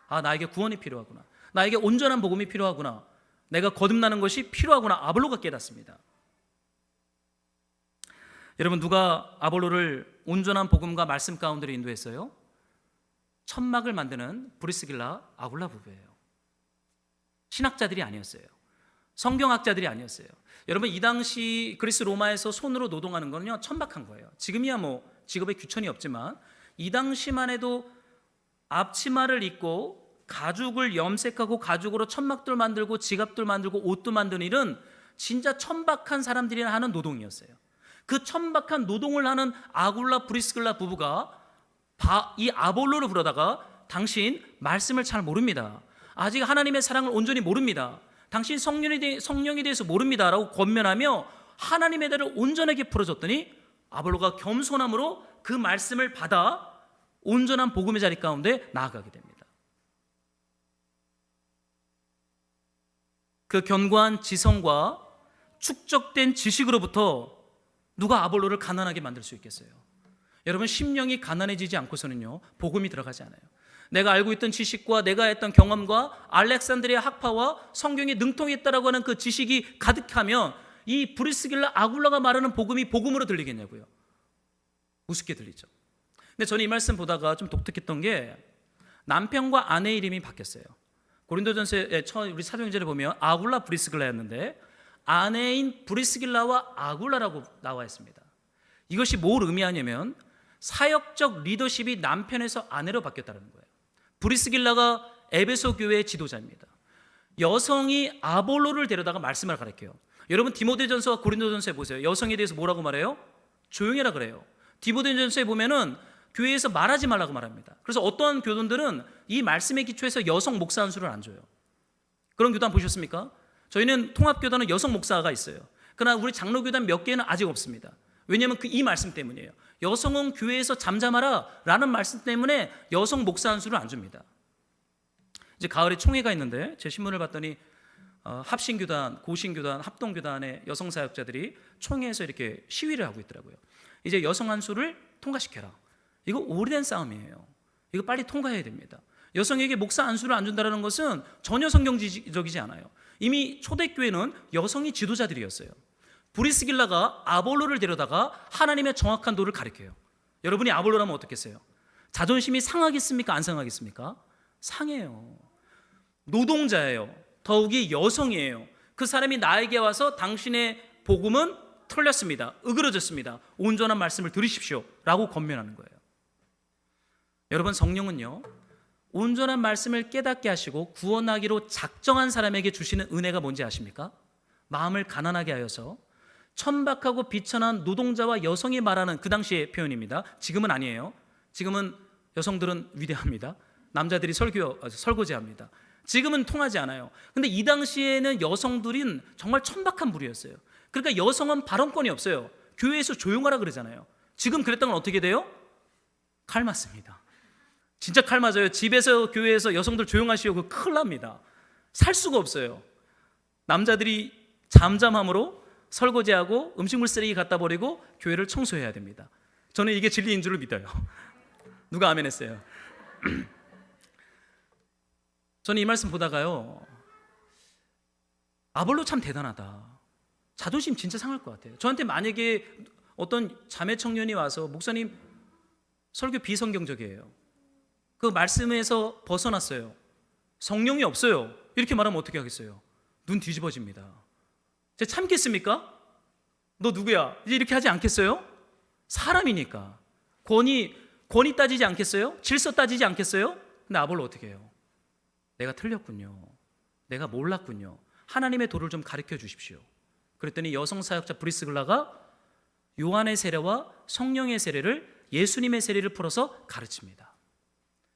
A: 아, 나에게 구원이 필요하구나. 나에게 온전한 복음이 필요하구나. 내가 거듭나는 것이 필요하구나. 아볼로가 깨닫습니다. 여러분, 누가 아볼로를 온전한 복음과 말씀 가운데로 인도했어요? 천막을 만드는 브리스길라 아굴라 부부예요. 신학자들이 아니었어요. 성경학자들이 아니었어요. 여러분, 이 당시 그리스 로마에서 손으로 노동하는 거는요, 천박한 거예요. 지금이야 직업에 규천이 없지만 이 당시만 해도 앞치마를 입고 가죽을 염색하고 가죽으로 천막들 만들고 지갑들 만들고 옷도 만드는 일은 진짜 천박한 사람들이 하는 노동이었어요. 그 천박한 노동을 하는 아굴라 브리스길라 부부가 이 아볼로를 부르다가 당신 말씀을 잘 모릅니다. 아직 하나님의 사랑을 온전히 모릅니다. 당신 성령에 대해서 모릅니다 라고 권면하며 하나님의 대를 온전하게 풀어줬더니 아볼로가 겸손함으로 그 말씀을 받아 온전한 복음의 자리 가운데 나아가게 됩니다. 그 견고한 지성과 축적된 지식으로부터 누가 아볼로를 가난하게 만들 수 있겠어요? 여러분, 심령이 가난해지지 않고서는요, 복음이 들어가지 않아요. 내가 알고 있던 지식과 내가 했던 경험과 알렉산드리아 학파와 성경에 능통했다라고 하는 그 지식이 가득하면 이 브리스길라 아굴라가 말하는 복음이 복음으로 들리겠냐고요. 우습게 들리죠. 근데 저는 이 말씀 보다가 좀 독특했던 게 남편과 아내 이름이 바뀌었어요. 고린도전서에 우리 사도행전에 보면 아굴라 브리스길라였는데 아내인 브리스길라와 아굴라라고 나와 있습니다. 이것이 뭘 의미하냐면 사역적 리더십이 남편에서 아내로 바뀌었다는 거예요. 브리스길라가 에베소 교회의 지도자입니다. 여성이 아볼로를 데려다가 말씀을 가르쳐요. 여러분 디모데전서와 고린도전서에 보세요. 여성에 대해서 뭐라고 말해요? 조용해라 그래요. 디모데전서에 보면은 교회에서 말하지 말라고 말합니다. 그래서 어떠한 교단들은 이 말씀에 기초해서 여성 목사 한 수를 안 줘요. 그런 교단 보셨습니까? 저희는 통합교단은 여성 목사가 있어요. 그러나 우리 장로교단 몇 개는 아직 없습니다. 왜냐하면 이 말씀 때문이에요. 여성은 교회에서 잠잠하라 라는 말씀 때문에 여성 목사 한 수를 안 줍니다. 이제 가을에 총회가 있는데 제 신문을 봤더니 합신교단, 고신교단, 합동교단의 여성 사역자들이 총회에서 이렇게 시위를 하고 있더라고요. 이제 여성 한 수를 통과시켜라. 이거 오래된 싸움이에요. 이거 빨리 통과해야 됩니다. 여성에게 목사 안수를 안 준다는 것은 전혀 성경적이지 않아요. 이미 초대교회는 여성이 지도자들이었어요. 브리스길라가 아볼로를 데려다가 하나님의 정확한 도를 가르쳐요. 여러분이 아볼로라면 어떻겠어요? 자존심이 상하겠습니까? 안 상하겠습니까? 상해요. 노동자예요. 더욱이 여성이에요. 그 사람이 나에게 와서 당신의 복음은 틀렸습니다. 으그러졌습니다. 온전한 말씀을 들으십시오 라고 권면하는 거예요. 여러분 성령은요 온전한 말씀을 깨닫게 하시고 구원하기로 작정한 사람에게 주시는 은혜가 뭔지 아십니까? 마음을 가난하게 하여서 천박하고 비천한 노동자와 여성이 말하는 그 당시의 표현입니다. 지금은 아니에요. 지금은 여성들은 위대합니다. 남자들이 설거지합니다. 지금은 통하지 않아요. 근데 이 당시에는 여성들은 정말 천박한 부류였어요. 그러니까 여성은 발언권이 없어요. 교회에서 조용하라 그러잖아요. 지금 그랬다면 어떻게 돼요? 칼 맞습니다. 진짜 칼 맞아요. 집에서 교회에서 여성들 조용하시오. 그 큰일 납니다. 살 수가 없어요. 남자들이 잠잠함으로 설거지하고 음식물 쓰레기 갖다 버리고 교회를 청소해야 됩니다. 저는 이게 진리인 줄 믿어요. 누가 아멘 했어요? 저는 이 말씀 보다가요 아볼로 참 대단하다. 자존심 진짜 상할 것 같아요. 저한테 만약에 어떤 자매 청년이 와서 목사님 설교 비성경적이에요. 그 말씀에서 벗어났어요. 성령이 없어요. 이렇게 말하면 어떻게 하겠어요? 눈 뒤집어집니다. 제가 참겠습니까? 너 누구야? 이제 이렇게 하지 않겠어요? 사람이니까. 권위 따지지 않겠어요? 질서 따지지 않겠어요? 근데 아볼로 어떻게 해요? 내가 틀렸군요. 내가 몰랐군요. 하나님의 도를 좀 가르쳐 주십시오. 그랬더니 여성 사역자 브리스길라가 요한의 세례와 성령의 세례를 예수님의 세례를 풀어서 가르칩니다.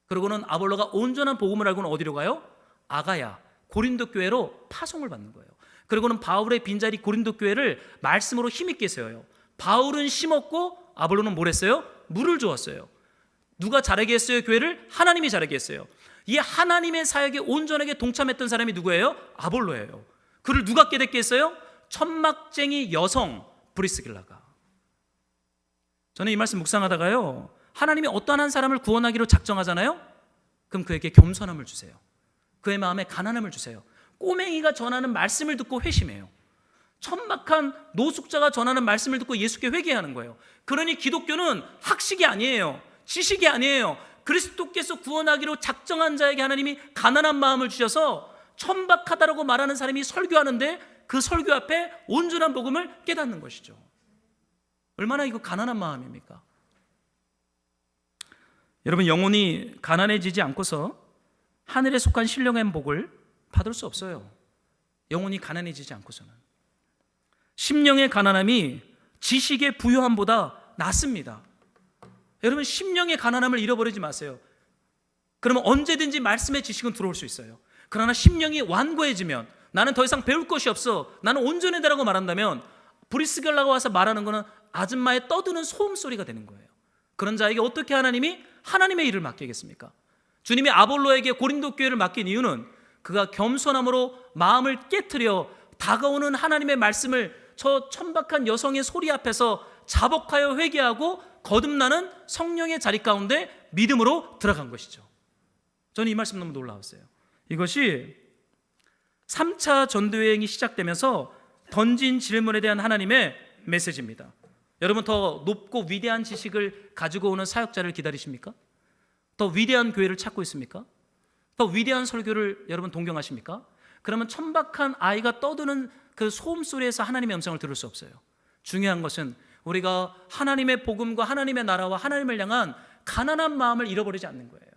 A: 그러고는 아볼로가 온전한 복음을 알고는 어디로 가요? 아가야, 고린도 교회로 파송을 받는 거예요. 그리고는 바울의 빈자리 고린도 교회를 말씀으로 힘있게 세워요. 바울은 심었고 아볼로는 뭘 했어요? 물을 주었어요. 누가 자라게 했어요? 교회를? 하나님이 자라게 했어요. 이 하나님의 사역에 온전하게 동참했던 사람이 누구예요? 아볼로예요. 그를 누가 깨닫게 했어요? 천막쟁이 여성 브리스길라가. 저는 이 말씀 묵상하다가요 하나님이 어떠한 한 사람을 구원하기로 작정하잖아요. 그럼 그에게 겸손함을 주세요. 그의 마음에 가난함을 주세요. 꼬맹이가 전하는 말씀을 듣고 회심해요. 천박한 노숙자가 전하는 말씀을 듣고 예수께 회개하는 거예요. 그러니 기독교는 학식이 아니에요. 지식이 아니에요. 그리스도께서 구원하기로 작정한 자에게 하나님이 가난한 마음을 주셔서 천박하다라고 말하는 사람이 설교하는데 그 설교 앞에 온전한 복음을 깨닫는 것이죠. 얼마나 이거 가난한 마음입니까? 여러분 영혼이 가난해지지 않고서 하늘에 속한 신령한 복을 받을 수 없어요. 영혼이 가난해지지 않고서는. 심령의 가난함이 지식의 부유함보다 낫습니다. 여러분 심령의 가난함을 잃어버리지 마세요. 그러면 언제든지 말씀의 지식은 들어올 수 있어요. 그러나 심령이 완고해지면 나는 더 이상 배울 것이 없어, 나는 온전해다라고 말한다면 브리스길라가 와서 말하는 것은 아줌마의 떠드는 소음소리가 되는 거예요. 그런 자에게 어떻게 하나님이 하나님의 일을 맡기겠습니까? 주님이 아볼로에게 고린도 교회를 맡긴 이유는 그가 겸손함으로 마음을 깨트려 다가오는 하나님의 말씀을 저 천박한 여성의 소리 앞에서 자복하여 회개하고 거듭나는 성령의 자리 가운데 믿음으로 들어간 것이죠. 저는 이 말씀 너무 놀라웠어요. 이것이 3차 전도여행이 시작되면서 던진 질문에 대한 하나님의 메시지입니다. 여러분 더 높고 위대한 지식을 가지고 오는 사역자를 기다리십니까? 더 위대한 교회를 찾고 있습니까? 더 위대한 설교를 여러분 동경하십니까? 그러면 천박한 아이가 떠드는 그 소음 소리에서 하나님의 음성을 들을 수 없어요. 중요한 것은 우리가 하나님의 복음과 하나님의 나라와 하나님을 향한 가난한 마음을 잃어버리지 않는 거예요.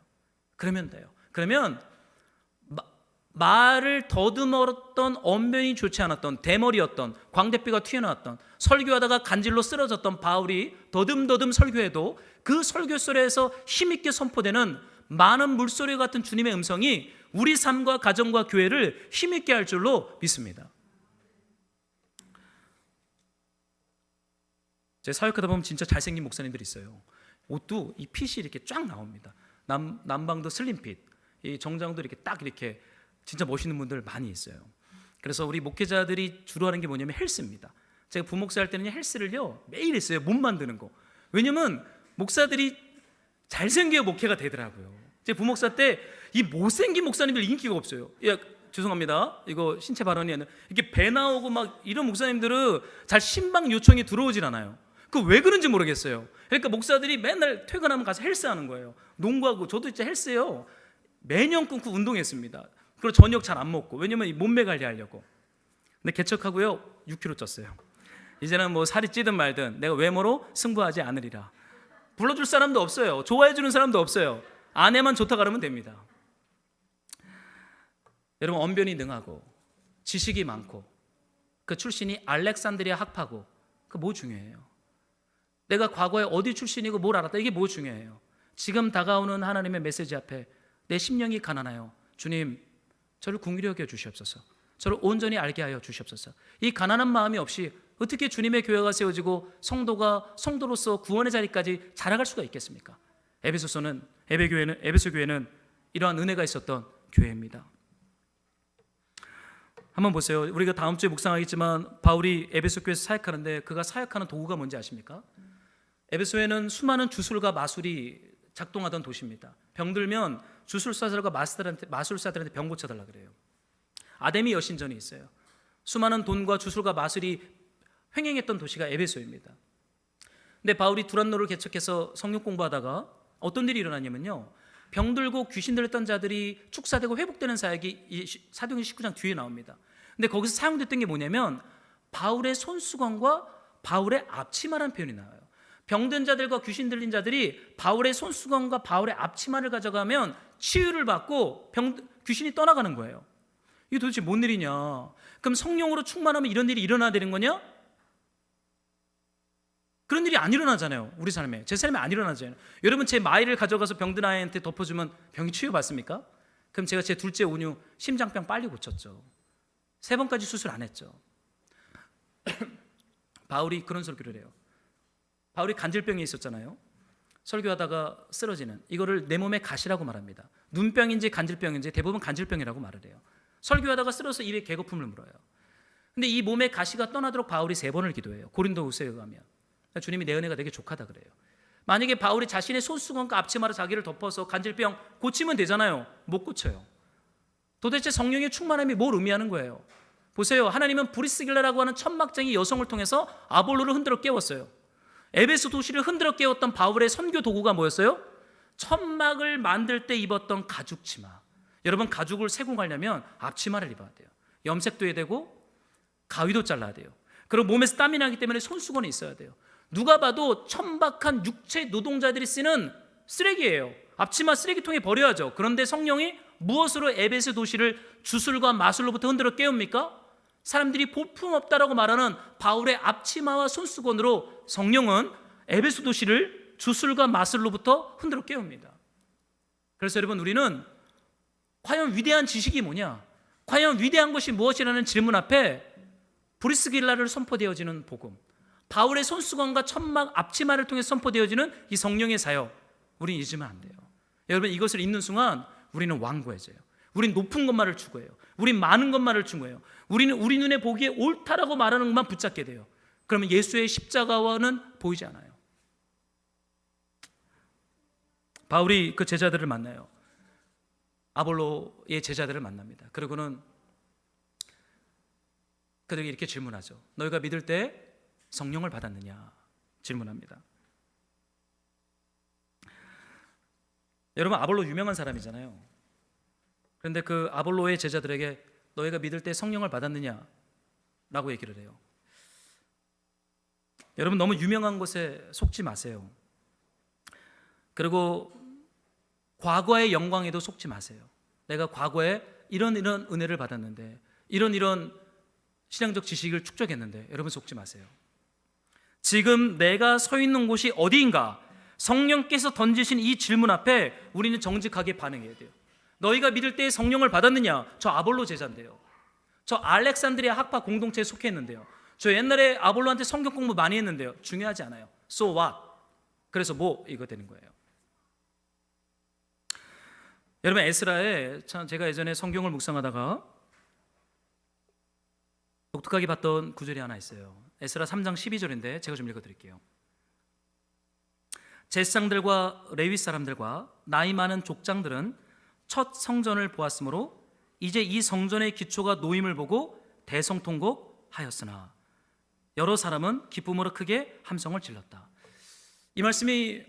A: 그러면 돼요. 그러면 말을 더듬었던, 언변이 좋지 않았던, 대머리였던, 광대뼈가 튀어나왔던, 설교하다가 간질로 쓰러졌던 바울이 더듬더듬 설교해도 그 설교 소리에서 힘있게 선포되는 많은 물소리 같은 주님의 음성이 우리 삶과 가정과 교회를 힘있게 할 줄로 믿습니다. 제 사역하다 보면 진짜 잘생긴 목사님들이 있어요. 옷도 이 핏이 이렇게 쫙 나옵니다. 남방도 슬림핏, 이 정장도 이렇게 딱 이렇게 진짜 멋있는 분들 많이 있어요. 그래서 우리 목회자들이 주로 하는 게 뭐냐면 헬스입니다. 제가 부목사 할 때는 헬스를요 매일 했어요. 몸 만드는 거. 왜냐면 목사들이 잘생겨 목회가 되더라고요. 제 부목사 때 이 못생긴 목사님들 인기가 없어요. 야, 죄송합니다. 이거 신체 발언이 아니라 이렇게 배 나오고 막 이런 목사님들은 잘 신방 요청이 들어오질 않아요. 그 왜 그런지 모르겠어요. 그러니까 목사들이 맨날 퇴근하면 가서 헬스하는 거예요. 농구하고. 저도 진짜 헬스요 매년 끊고 운동했습니다. 그리고 저녁 잘 안 먹고. 왜냐면 이 몸매 관리하려고. 근데 개척하고요 6kg 쪘어요. 이제는 뭐 살이 찌든 말든 내가 외모로 승부하지 않으리라. 불러줄 사람도 없어요. 좋아해 주는 사람도 없어요. 아내만 좋다 그러면 됩니다. 여러분, 언변이 능하고 지식이 많고 그 출신이 알렉산드리아 학파고, 그 뭐 중요해요? 내가 과거에 어디 출신이고 뭘 알았다, 이게 뭐 중요해요? 지금 다가오는 하나님의 메시지 앞에 내 심령이 가난하여 주님 저를 긍휼히 여겨 주시옵소서, 저를 온전히 알게 하여 주시옵소서. 이 가난한 마음이 없이 어떻게 주님의 교회가 세워지고 성도가 성도로서 구원의 자리까지 자라갈 수가 있겠습니까? 에베소 교회는 이러한 은혜가 있었던 교회입니다. 한번 보세요. 우리가 다음 주에 묵상하겠지만 바울이 에베소 교회에서 사역하는데 그가 사역하는 도구가 뭔지 아십니까? 에베소에는 수많은 주술과 마술이 작동하던 도시입니다. 병들면 주술사들과 마술사들한테 병 고쳐달라 그래요. 아데미 여신전이 있어요. 수많은 돈과 주술과 마술이 횡행했던 도시가 에베소입니다. 근데 바울이 두란노를 개척해서 성령 공부하다가 어떤 일이 일어났냐면요, 병들고 귀신 들렸던 자들이 축사되고 회복되는 사역이 사도행전 19장 뒤에 나옵니다. 근데 거기서 사용됐던 게 뭐냐면 바울의 손수건과 바울의 앞치마라는 표현이 나와요. 병든 자들과 귀신 들린 자들이 바울의 손수건과 바울의 앞치마를 가져가면 치유를 받고 귀신이 떠나가는 거예요. 이게 도대체 뭔 일이냐? 그럼 성령으로 충만하면 이런 일이 일어나야 되는 거냐? 그런 일이 안 일어나잖아요. 우리 삶에, 제 삶에 안 일어나잖아요. 여러분, 제 마이를 가져가서 병든 아이한테 덮어주면 병이 치유받습니까? 그럼 제가 제 둘째 온유 심장병 빨리 고쳤죠. 3번까지 수술 안 했죠. 바울이 그런 설교를 해요. 바울이 간질병이 있었잖아요. 설교하다가 쓰러지는, 이거를 내 몸의 가시라고 말합니다. 눈병인지 간질병인지 대부분 간질병이라고 말을 해요. 설교하다가 쓰러서 입에 개거품을 물어요. 근데 이 몸의 가시가 떠나도록 바울이 3번을 기도해요. 고린도후서에 가면 주님이 내 은혜가 되게 족하다 그래요. 만약에 바울이 자신의 손수건과 앞치마로 자기를 덮어서 간질병 고치면 되잖아요. 못 고쳐요. 도대체 성령의 충만함이 뭘 의미하는 거예요? 보세요. 하나님은 브리스길라라고 하는 천막쟁이 여성을 통해서 아볼로를 흔들어 깨웠어요. 에베소 도시를 흔들어 깨웠던 바울의 선교 도구가 뭐였어요? 천막을 만들 때 입었던 가죽 치마. 여러분, 가죽을 세공하려면 앞치마를 입어야 돼요. 염색도 해야 되고 가위도 잘라야 돼요. 그리고 몸에서 땀이 나기 때문에 손수건이 있어야 돼요. 누가 봐도 천박한 육체 노동자들이 쓰는 쓰레기예요. 앞치마 쓰레기통에 버려야죠. 그런데 성령이 무엇으로 에베소 도시를 주술과 마술로부터 흔들어 깨웁니까? 사람들이 볼품없다라고 말하는 바울의 앞치마와 손수건으로 성령은 에베소 도시를 주술과 마술로부터 흔들어 깨웁니다. 그래서 여러분, 우리는 과연 위대한 지식이 뭐냐, 과연 위대한 것이 무엇이라는 질문 앞에 브리스길라를 선포되어지는 복음, 바울의 손수건과 천막 앞치마를 통해 선포되어지는 이 성령의 사역, 우리는 잊으면 안 돼요. 여러분, 이것을 잊는 순간 우리는 완고해져요. 우린 높은 것만을 추구해요. 우린 많은 것만을 추구해요. 우리는 우리 눈에 보기에 옳다라고 말하는 것만 붙잡게 돼요. 그러면 예수의 십자가와는 보이지 않아요. 바울이 그 제자들을 만나요. 아볼로의 제자들을 만납니다. 그리고는 그들에게 이렇게 질문하죠. 너희가 믿을 때 성령을 받았느냐 질문합니다. 여러분, 아볼로 유명한 사람이잖아요. 그런데 그 아볼로의 제자들에게 너희가 믿을 때 성령을 받았느냐? 라고 얘기를 해요. 여러분, 너무 유명한 것에 속지 마세요. 그리고 과거의 영광에도 속지 마세요. 내가 과거에 이런 은혜를 받았는데, 이런 신앙적 지식을 축적했는데, 여러분 속지 마세요. 지금 내가 서 있는 곳이 어디인가? 성령께서 던지신 이 질문 앞에 우리는 정직하게 반응해야 돼요. 너희가 믿을 때 성령을 받았느냐? 저 아볼로 제자인데요. 저 알렉산드리아 학파 공동체에 속했는데요. 저 옛날에 아볼로한테 성경 공부 많이 했는데요. 중요하지 않아요. So what? 그래서 뭐 이거 되는 거예요. 여러분, 에스라에 참 제가 예전에 성경을 묵상하다가 독특하게 봤던 구절이 하나 있어요. 에스라 3장 12절인데 제가 좀 읽어드릴게요. 제사장들과 레위 사람들과 나이 많은 족장들은 첫 성전을 보았으므로 이제 이 성전의 기초가 놓임을 보고 대성통곡하였으나 여러 사람은 기쁨으로 크게 함성을 질렀다. 이 말씀이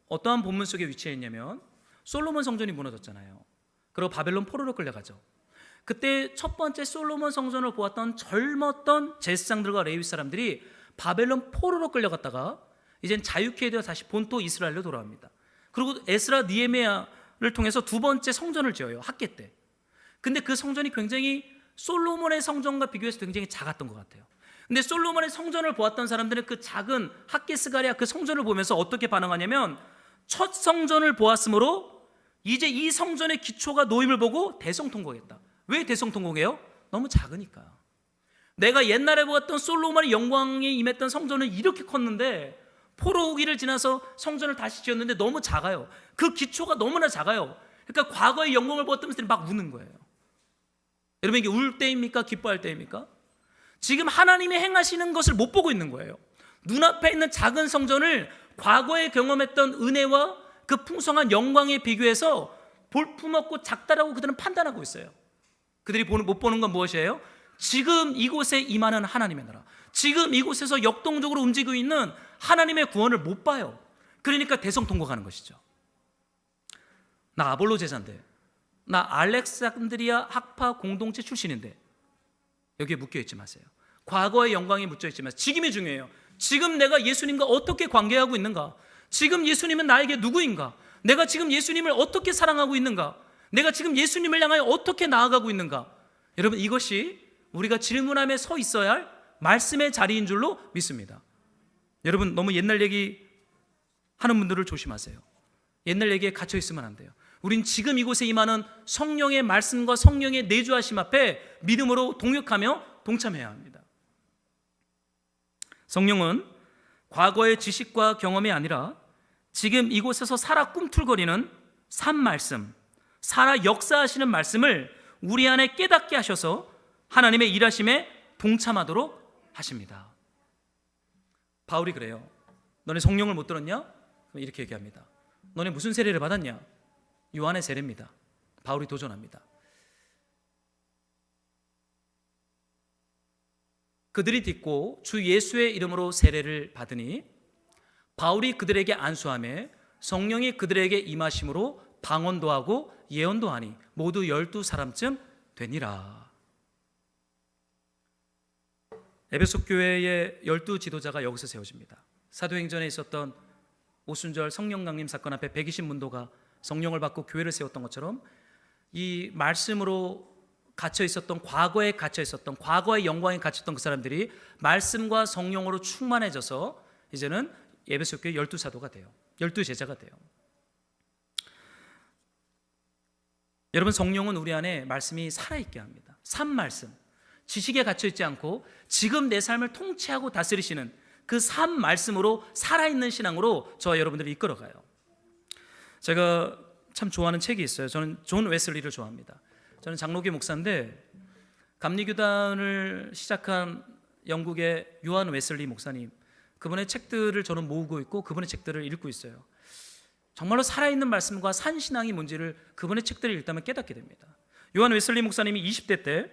A: 어떠한 본문 속에 위치해 있냐면 솔로몬 성전이 무너졌잖아요. 그리고 바벨론 포로로 끌려가죠. 그때 첫 번째 솔로몬 성전을 보았던 젊었던 제사장들과 레위 사람들이 바벨론 포로로 끌려갔다가 이젠 자유케 되어 다시 본토 이스라엘로 돌아옵니다. 그리고 에스라 느헤미야를 통해서 두 번째 성전을 지어요. 학계 때. 근데 그 성전이 굉장히 솔로몬의 성전과 비교해서 굉장히 작았던 것 같아요. 근데 솔로몬의 성전을 보았던 사람들은 그 작은 학계 스가랴 그 성전을 보면서 어떻게 반응하냐면 첫 성전을 보았으므로 이제 이 성전의 기초가 놓임을 보고 대성통곡했다. 왜 대성통곡해요? 너무 작으니까. 내가 옛날에 보았던 솔로몬의 영광에 임했던 성전은 이렇게 컸는데 포로 후기를 지나서 성전을 다시 지었는데 너무 작아요. 그 기초가 너무나 작아요. 그러니까 과거의 영광을 보았던 분들이 막 우는 거예요. 여러분, 이게 울 때입니까? 기뻐할 때입니까? 지금 하나님이 행하시는 것을 못 보고 있는 거예요. 눈앞에 있는 작은 성전을 과거에 경험했던 은혜와 그 풍성한 영광에 비교해서 볼품없고 작다라고 그들은 판단하고 있어요. 그들이 못 보는 건 무엇이에요? 지금 이곳에 임하는 하나님의 나라, 지금 이곳에서 역동적으로 움직이고 있는 하나님의 구원을 못 봐요. 그러니까 대성통곡하는 것이죠. 나 아볼로 제자인데, 나 알렉산드리아 학파 공동체 출신인데 여기에 묶여있지 마세요. 과거의 영광에 묻혀있지 마세요. 지금이 중요해요. 지금 내가 예수님과 어떻게 관계하고 있는가? 지금 예수님은 나에게 누구인가? 내가 지금 예수님을 어떻게 사랑하고 있는가? 내가 지금 예수님을 향하여 어떻게 나아가고 있는가? 여러분, 이것이 우리가 질문함에 서 있어야 할 말씀의 자리인 줄로 믿습니다. 여러분, 너무 옛날 얘기 하는 분들을 조심하세요. 옛날 얘기에 갇혀 있으면 안 돼요. 우린 지금 이곳에 임하는 성령의 말씀과 성령의 내주하심 앞에 믿음으로 동역하며 동참해야 합니다. 성령은 과거의 지식과 경험이 아니라 지금 이곳에서 살아 꿈틀거리는 산 말씀, 살아 역사하시는 말씀을 우리 안에 깨닫게 하셔서 하나님의 일하심에 동참하도록 하십니다. 바울이 그래요. 너네 성령을 못 들었냐? 이렇게 얘기합니다. 너네 무슨 세례를 받았냐? 요한의 세례입니다. 바울이 도전합니다. 그들이 듣고 주 예수의 이름으로 세례를 받으니 바울이 그들에게 안수하며 성령이 그들에게 임하심으로 방언도 하고 예언도 하니 모두 12사람쯤 되니라. 에베소 교회의 12 지도자가 여기서 세워집니다. 사도행전에 있었던 오순절 성령 강림 사건 앞에 120문도가 성령을 받고 교회를 세웠던 것처럼 이 말씀으로 갇혀 있었던, 과거에 갇혀 있었던, 과거의 영광에 갇혔던 그 사람들이 말씀과 성령으로 충만해져서 이제는 에베소 교회 12사도가 돼요. 12제자가 돼요. 여러분, 성령은 우리 안에 말씀이 살아있게 합니다. 산 말씀, 지식에 갇혀있지 않고 지금 내 삶을 통치하고 다스리시는 그 산 말씀으로 살아있는 신앙으로 저와 여러분들을 이끌어가요. 제가 참 좋아하는 책이 있어요. 저는 존 웨슬리를 좋아합니다. 저는 장로교 목사인데 감리교단을 시작한 영국의 요한 웨슬리 목사님, 그분의 책들을 저는 모으고 있고 그분의 책들을 읽고 있어요. 정말로 살아있는 말씀과 산신앙이 뭔지를 그분의 책들을 읽다면 깨닫게 됩니다. 요한 웨슬리 목사님이 20대 때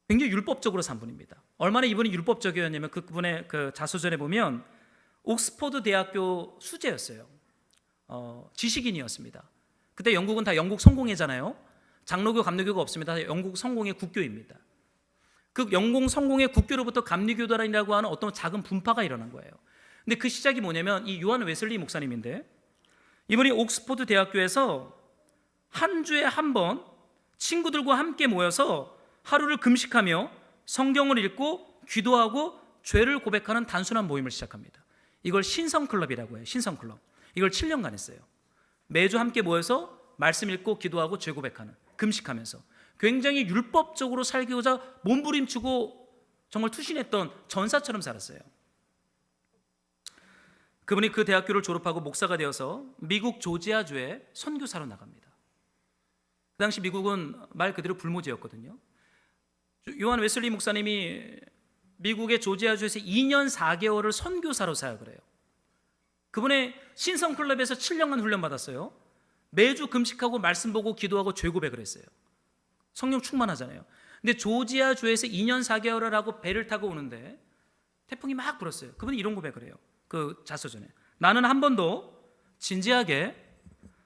A: 굉장히 율법적으로 산 분입니다. 얼마나 이분이 율법적이었냐면 그분의 그 자서전에 보면 옥스퍼드 대학교 수재였어요. 지식인이었습니다. 그때 영국은 다 영국 성공회잖아요. 장로교, 감리교가 없습니다. 다 영국 성공회 국교입니다. 그 영국 성공회 국교로부터 감리교단이라고 하는 어떤 작은 분파가 일어난 거예요. 근데 그 시작이 뭐냐면 이 요한 웨슬리 목사님인데, 이분이 옥스퍼드 대학교에서 한 주에 한 번 친구들과 함께 모여서 하루를 금식하며 성경을 읽고 기도하고 죄를 고백하는 단순한 모임을 시작합니다. 이걸 신성클럽이라고 해요. 신성클럽. 이걸 7년간 했어요. 매주 함께 모여서 말씀 읽고 기도하고 죄 고백하는, 금식하면서 굉장히 율법적으로 살고자 몸부림치고 정말 투신했던 전사처럼 살았어요. 그분이 그 대학교를 졸업하고 목사가 되어서 미국 조지아주에 선교사로 나갑니다. 그 당시 미국은 말 그대로 불모지였거든요. 요한 웨슬리 목사님이 미국의 조지아주에서 2년 4개월을 선교사로 사역을 해요. 그분의 신성클럽에서 7년간 훈련받았어요. 매주 금식하고 말씀 보고 기도하고 죄 고백을 했어요. 성령 충만하잖아요. 근데 조지아주에서 2년 4개월을 하고 배를 타고 오는데 태풍이 막 불었어요. 그분이 이런 고백을 해요. 그 자서전에, 나는 한 번도 진지하게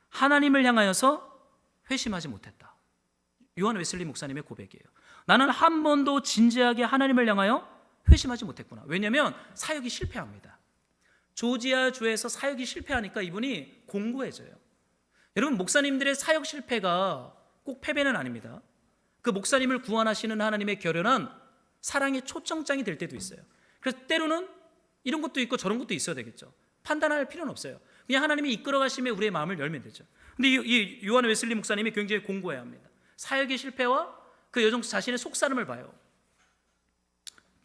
A: 하나님을 향하여서 회심하지 못했다. 요한 웨슬리 목사님의 고백이에요. 나는 한 번도 진지하게 하나님을 향하여 회심하지 못했구나. 왜냐하면 사역이 실패합니다. 조지아주에서 사역이 실패하니까 이분이 공고해져요. 여러분, 목사님들의 사역 실패가 꼭 패배는 아닙니다. 그 목사님을 구원하시는 하나님의 결연한 사랑의 초청장이 될 때도 있어요. 그래서 때로는 이런 것도 있고 저런 것도 있어야 되겠죠. 판단할 필요는 없어요. 그냥 하나님이 이끌어 가심에 우리의 마음을 열면 되죠. 근데 이 요한 웨슬리 목사님이 굉장히 공고해야 합니다. 사역의 실패와 그 여정 자신의 속사름을 봐요.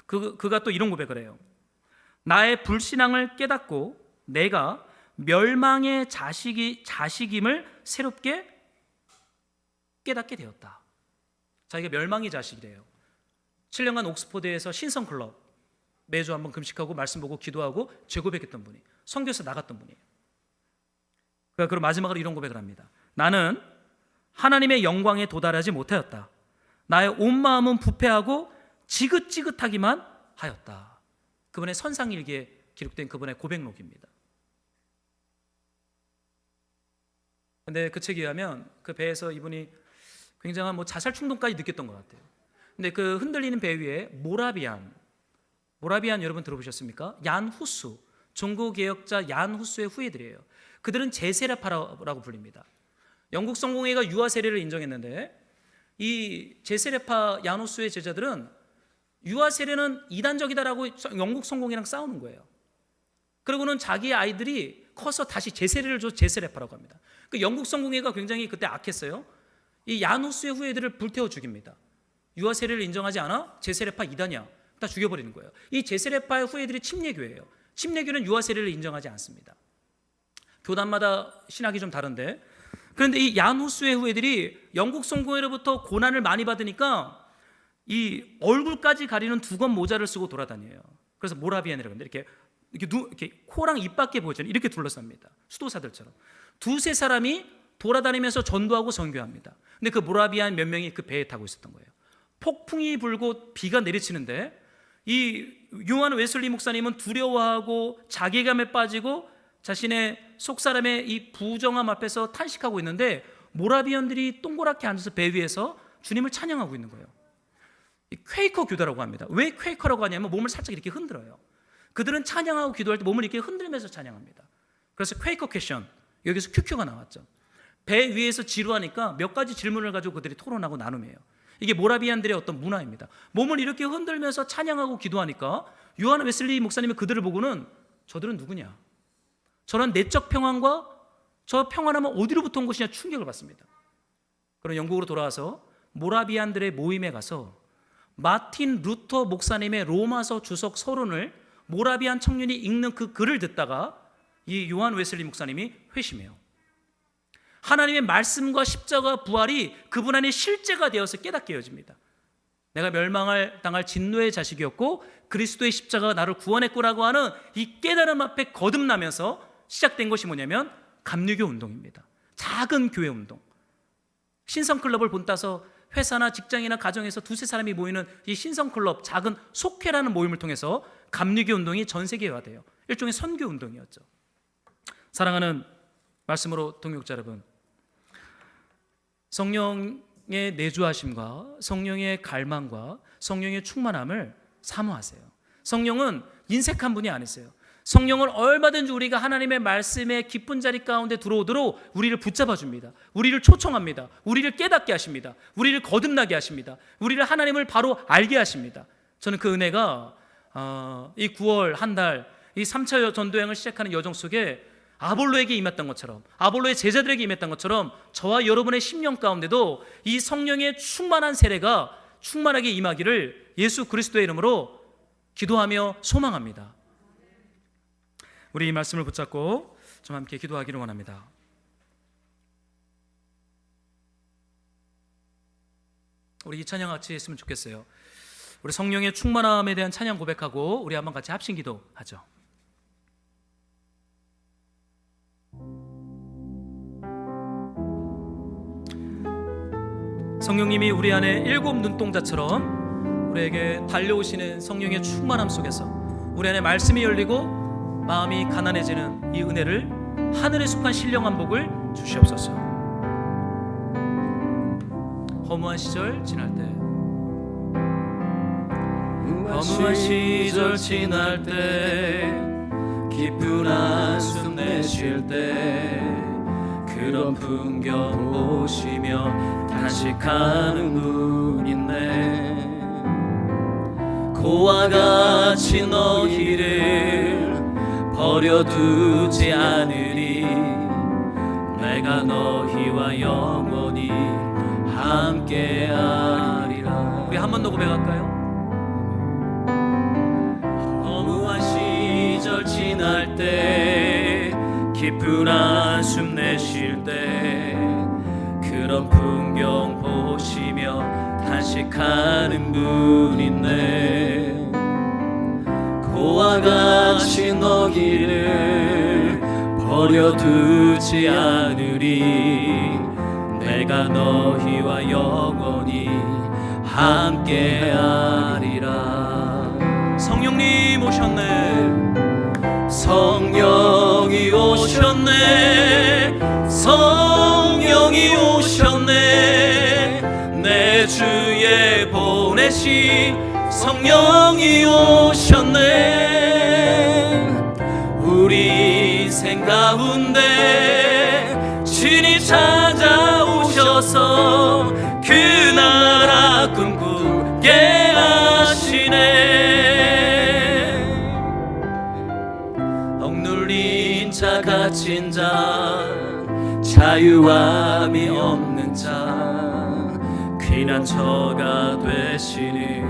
A: 그가 또 이런 고백을 해요. 나의 불신앙을 깨닫고 내가 멸망의 자식임을 새롭게 깨닫게 되었다. 자기가 멸망의 자식이래요. 7년간 옥스퍼드에서 신성클럽 매주 한번 금식하고 말씀 보고 기도하고 죄 고백했던 분이, 선교사 나갔던 분이에요. 그리고 마지막으로 이런 고백을 합니다. 나는 하나님의 영광에 도달하지 못하였다. 나의 온 마음은 부패하고 지긋지긋하기만 하였다. 그분의 선상일기에 기록된 그분의 고백록입니다. 근데 그 책에 의하면 그 배에서 이분이 굉장한 자살 충동까지 느꼈던 것 같아요. 근데 그 흔들리는 배 위에 모라비안 여러분 들어보셨습니까? 얀 후수, 종교개혁자 얀 후수의 후예들이에요. 그들은 제세례파라고 불립니다. 영국 성공회가 유아 세례를 인정했는데 이 제세례파 얀 후수의 제자들은 유아 세례는 이단적이다라고 영국 성공회랑 싸우는 거예요. 그리고는 자기 아이들이 커서 다시 제세례를 줘서 제세례파라고 합니다. 그 영국 성공회가 굉장히 그때 악했어요. 이 얀 후수의 후예들을 불태워 죽입니다. 유아 세례를 인정하지 않아? 제세례파 이단이야. 다 죽여버리는 거예요. 이 제세례파의 후예들이 침례교예요. 침례교는 유아 세례를 인정하지 않습니다. 교단마다 신학이 좀 다른데, 그런데 이 얀 후수의 후예들이 영국 성공회로부터 고난을 많이 받으니까 이 얼굴까지 가리는 두건 모자를 쓰고 돌아다녀요. 그래서 모라비안이라고 하는데 이렇게 코랑 입 밖에 보이잖아요. 이렇게 둘러쌉니다. 수도사들처럼 두세 사람이 돌아다니면서 전도하고 선교합니다. 근데 그 모라비안 몇 명이 그 배에 타고 있었던 거예요. 폭풍이 불고 비가 내리치는데 이 요한 웨슬리 목사님은 두려워하고 자괴감에 빠지고 자신의 속사람의 이 부정함 앞에서 탄식하고 있는데 모라비언들이 동그랗게 앉아서 배 위에서 주님을 찬양하고 있는 거예요. 이 퀘이커 교도라고 합니다. 왜 퀘이커라고 하냐면 몸을 살짝 이렇게 흔들어요. 그들은 찬양하고 기도할 때 몸을 이렇게 흔들면서 찬양합니다. 그래서 퀘이커 퀘션, 여기서 큐큐가 나왔죠. 배 위에서 지루하니까 몇 가지 질문을 가지고 그들이 토론하고 나눔해요. 이게 모라비안들의 어떤 문화입니다. 몸을 이렇게 흔들면서 찬양하고 기도하니까 요한 웨슬리 목사님이 그들을 보고는 저들은 누구냐? 저런 내적 평안과 저 평안함은 어디로부터 온 것이냐 충격을 받습니다. 그럼 영국으로 돌아와서 모라비안들의 모임에 가서 마틴 루터 목사님의 로마서 주석 서론을 모라비안 청년이 읽는 그 글을 듣다가 이 요한 웨슬리 목사님이 회심해요. 하나님의 말씀과 십자가 부활이 그분 안에 실제가 되어서 깨닫게 여집니다. 내가 멸망을 당할 진노의 자식이었고 그리스도의 십자가가 나를 구원했구라고 하는 이 깨달음 앞에 거듭나면서 시작된 것이 뭐냐면 감리교 운동입니다. 작은 교회 운동. 신성클럽을 본따서 회사나 직장이나 가정에서 두세 사람이 모이는 이 신성클럽, 작은 속회라는 모임을 통해서 감리교 운동이 전 세계화돼요. 일종의 선교 운동이었죠. 사랑하는 말씀으로 동역자 여러분, 성령의 내주하심과 성령의 갈망과 성령의 충만함을 사모하세요. 성령은 인색한 분이 아니세요. 성령은 얼마든지 우리가 하나님의 말씀의 깊은 자리 가운데 들어오도록 우리를 붙잡아 줍니다. 우리를 초청합니다. 우리를 깨닫게 하십니다. 우리를 거듭나게 하십니다. 우리를 하나님을 바로 알게 하십니다. 저는 그 은혜가 이 9월 한 달 이 3차 전도여행을 시작하는 여정 속에 아볼로에게 임했던 것처럼, 아볼로의 제자들에게 임했던 것처럼 저와 여러분의 심령 가운데도 이 성령의 충만한 세례가 충만하게 임하기를 예수 그리스도의 이름으로 기도하며 소망합니다. 우리 이 말씀을 붙잡고 좀 함께 기도하기를 원합니다. 우리 이 찬양 같이 했으면 좋겠어요. 우리 성령의 충만함에 대한 찬양 고백하고 우리 한번 같이 합심 기도하죠. 성령님이 우리 안에 7 눈동자처럼 우리에게 달려오시는 성령의 충만함 속에서 우리 안에 말씀이 열리고 마음이 가난해지는 이 은혜를, 하늘에 속한 신령한 복을 주시옵소서. 허무한 시절 지날 때, 허무한 시절 지날 때, 깊은 한숨 내쉴 때, 그런 풍경 보시며 단식하는 분 있네. 고와 같이 너희를 버려두지 않으리. 내가 너희와 영원히 함께하리라. 우리 한 번 더 고백할까요? 허무한 시절 지날 때, 깊은 한숨 내쉴 때, 그런 풍경 보시며 단식하는 분 있네. 고와 같이 너희를 버려두지 않으리. 내가 너희와 영원히 함께하리라. 성령님 오셨네. 성령이 오셨네. 성령이 오셨네. 내 주에 보내신 성령이 오셨네. 우리 인생 가운데 친히 찾아오셔서 그 나라 꿈꾸게 하시네. 억눌린 자, 갇힌 자, 자유함이 없는 자, 귀한 처가 되시는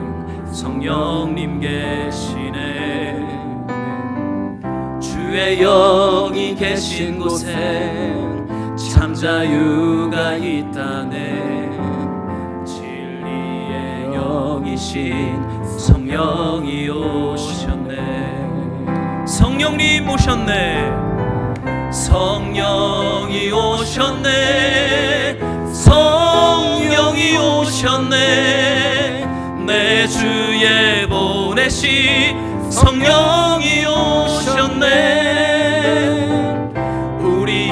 A: 성령님 계시네. 주의 영이 계신 곳에 참 자유가 있다네. 진리의 영이신 성령이 오셨네. 성령님 오셨네. 성령이 오셨네. 성령이 오셨네. 내 주에 보내신 성령이 오셨네. 우리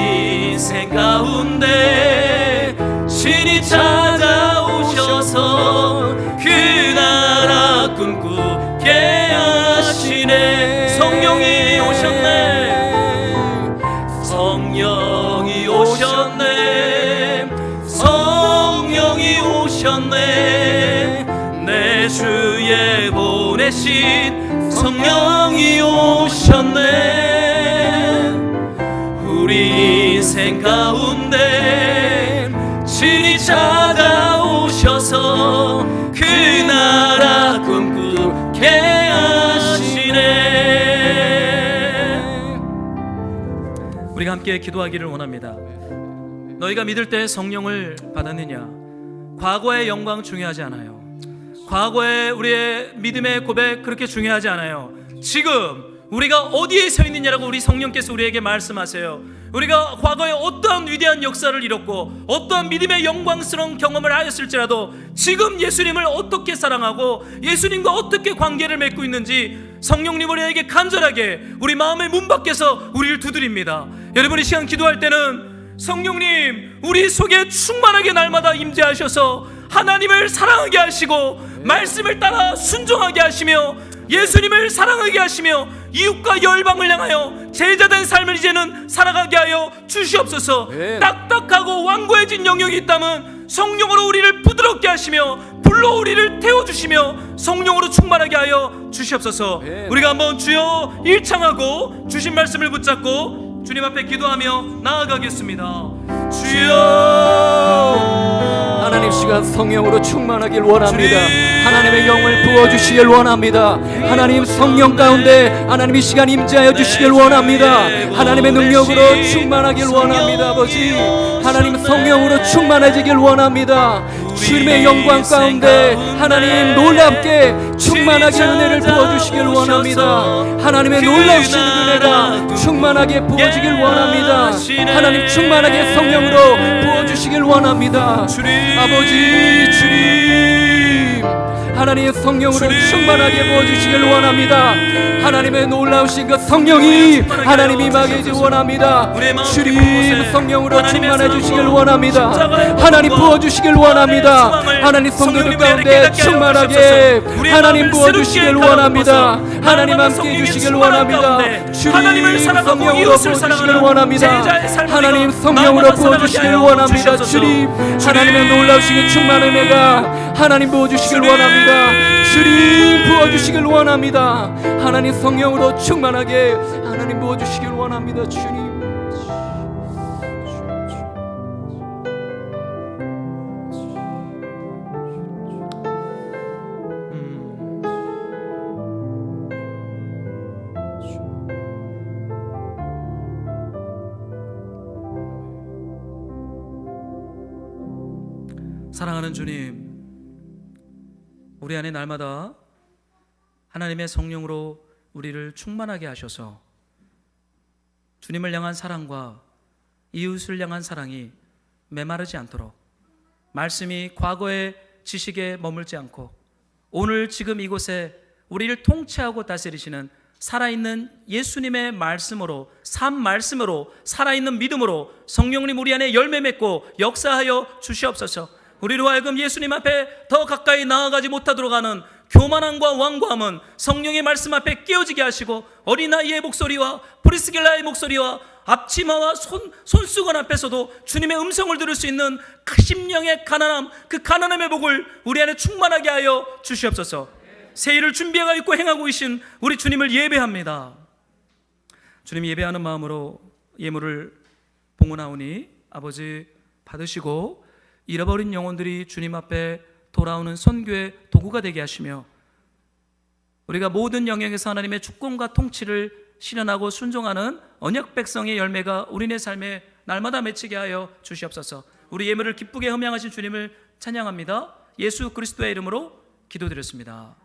A: 인생 가운데 친히 찾아오셔서 그 나라 꿈꾸게 하시네. 성령이 오셨네. 성령이 오셨네. 성령이 오셨네. 내 주에 보내신 성령이 오셨네. 우리 인생 가운데 친히 찾아오셔서 그 나라 꿈꾸게 하시네. 우리가 함께 기도하기를 원합니다. 너희가 믿을 때 성령을 받았느냐? 과거의 영광 중요하지 않아요. 과거의 우리의 믿음의 고백 그렇게 중요하지 않아요. 지금 우리가 어디에 서 있느냐라고 우리 성령께서 우리에게 말씀하세요. 우리가 과거에 어떠한 위대한 역사를 이뤘고 어떠한 믿음의 영광스러운 경험을 하였을지라도 지금 예수님을 어떻게 사랑하고 예수님과 어떻게 관계를 맺고 있는지 성령님 우리에게 간절하게 우리 마음의 문 밖에서 우리를 두드립니다. 여러분 이 시간 기도할 때는 성령님, 우리 속에 충만하게 날마다 임재하셔서 하나님을 사랑하게 하시고 말씀을 따라 순종하게 하시며 예수님을 사랑하게 하시며 이웃과 열방을 향하여 제자된 삶을 이제는 살아가게 하여 주시옵소서. 딱딱하고 완고해진 영역이 있다면 성령으로 우리를 부드럽게 하시며 불로 우리를 태워주시며 성령으로 충만하게 하여 주시옵소서. 우리가 한번 주여 일창하고 주신 말씀을 붙잡고 주님 앞에 기도하며 나아가겠습니다. 주여,
B: 하나님 시간 성령으로 충만하길 원합니다. 하나님의 영을 부어주시길 원합니다. 하나님 성령 가운데 하나님 이 시간 임재하여 주시길 원합니다. 하나님의 능력으로 충만하길 원합니다. 아버지, 하나님 성령으로 충만해지길 원합니다. 주님의 영광 가운데 하나님 놀랍게 충만하게 은혜를 부어주시길 원합니다. 하나님의 놀라우신 은혜가 충만하게 부어지길 원합니다. 하나님 충만하게 성령으로 부어주시길 원합니다. 아버지, 주님 하나님 성령으로 충만하게 부어주시길 원합니다. 하나님의 놀라우신 그 성령이 하나님 임하게 원합니다. 주님 성령으로 충만해 주시길 원합니다. 하나님 부어주시길 원합니다. 하나님 성도들 가운데 충만하게 하나님 부어주시길 원합니다. 하나님 함께 해주시길 원합니다. 주님 성령으로 부어주시길 원합니다. 하나님 성령으로 부어주시길 원합니다. 주님 하나님의 놀라우신 충만한 은혜가 하나님 부어주시길 원합니다. 주님 부어주시길 원합니다. 하나님 성령으로 충만하게 하나님 부어주시길 원합니다. 주님.
A: 사랑하는 주님, 우리 안에 날마다 하나님의 성령으로 우리를 충만하게 하셔서 주님을 향한 사랑과 이웃을 향한 사랑이 메마르지 않도록, 말씀이 과거의 지식에 머물지 않고 오늘 지금 이곳에 우리를 통치하고 다스리시는 살아있는 예수님의 말씀으로, 삶 말씀으로, 살아있는 믿음으로 성령님 우리 안에 열매 맺고 역사하여 주시옵소서. 우리로 하여금 예수님 앞에 더 가까이 나아가지 못하도록 하는 교만함과 완고함은 성령의 말씀 앞에 깨어지게 하시고 어린아이의 목소리와 프리스길라의 목소리와 앞치마와 손수건 앞에서도 주님의 음성을 들을 수 있는 심령의 가난함, 그 가난함의 복을 우리 안에 충만하게 하여 주시옵소서. 새 일을 준비하고 있고 행하고 계신 우리 주님을 예배합니다. 주님 예배하는 마음으로 예물을 봉헌하오니 아버지 받으시고 잃어버린 영혼들이 주님 앞에 돌아오는 선교의 도구가 되게 하시며 우리가 모든 영역에서 하나님의 주권과 통치를 실현하고 순종하는 언약 백성의 열매가 우리네 삶에 날마다 맺히게 하여 주시옵소서. 우리 예물을 기쁘게 흠양하신 주님을 찬양합니다. 예수 그리스도의 이름으로 기도드렸습니다.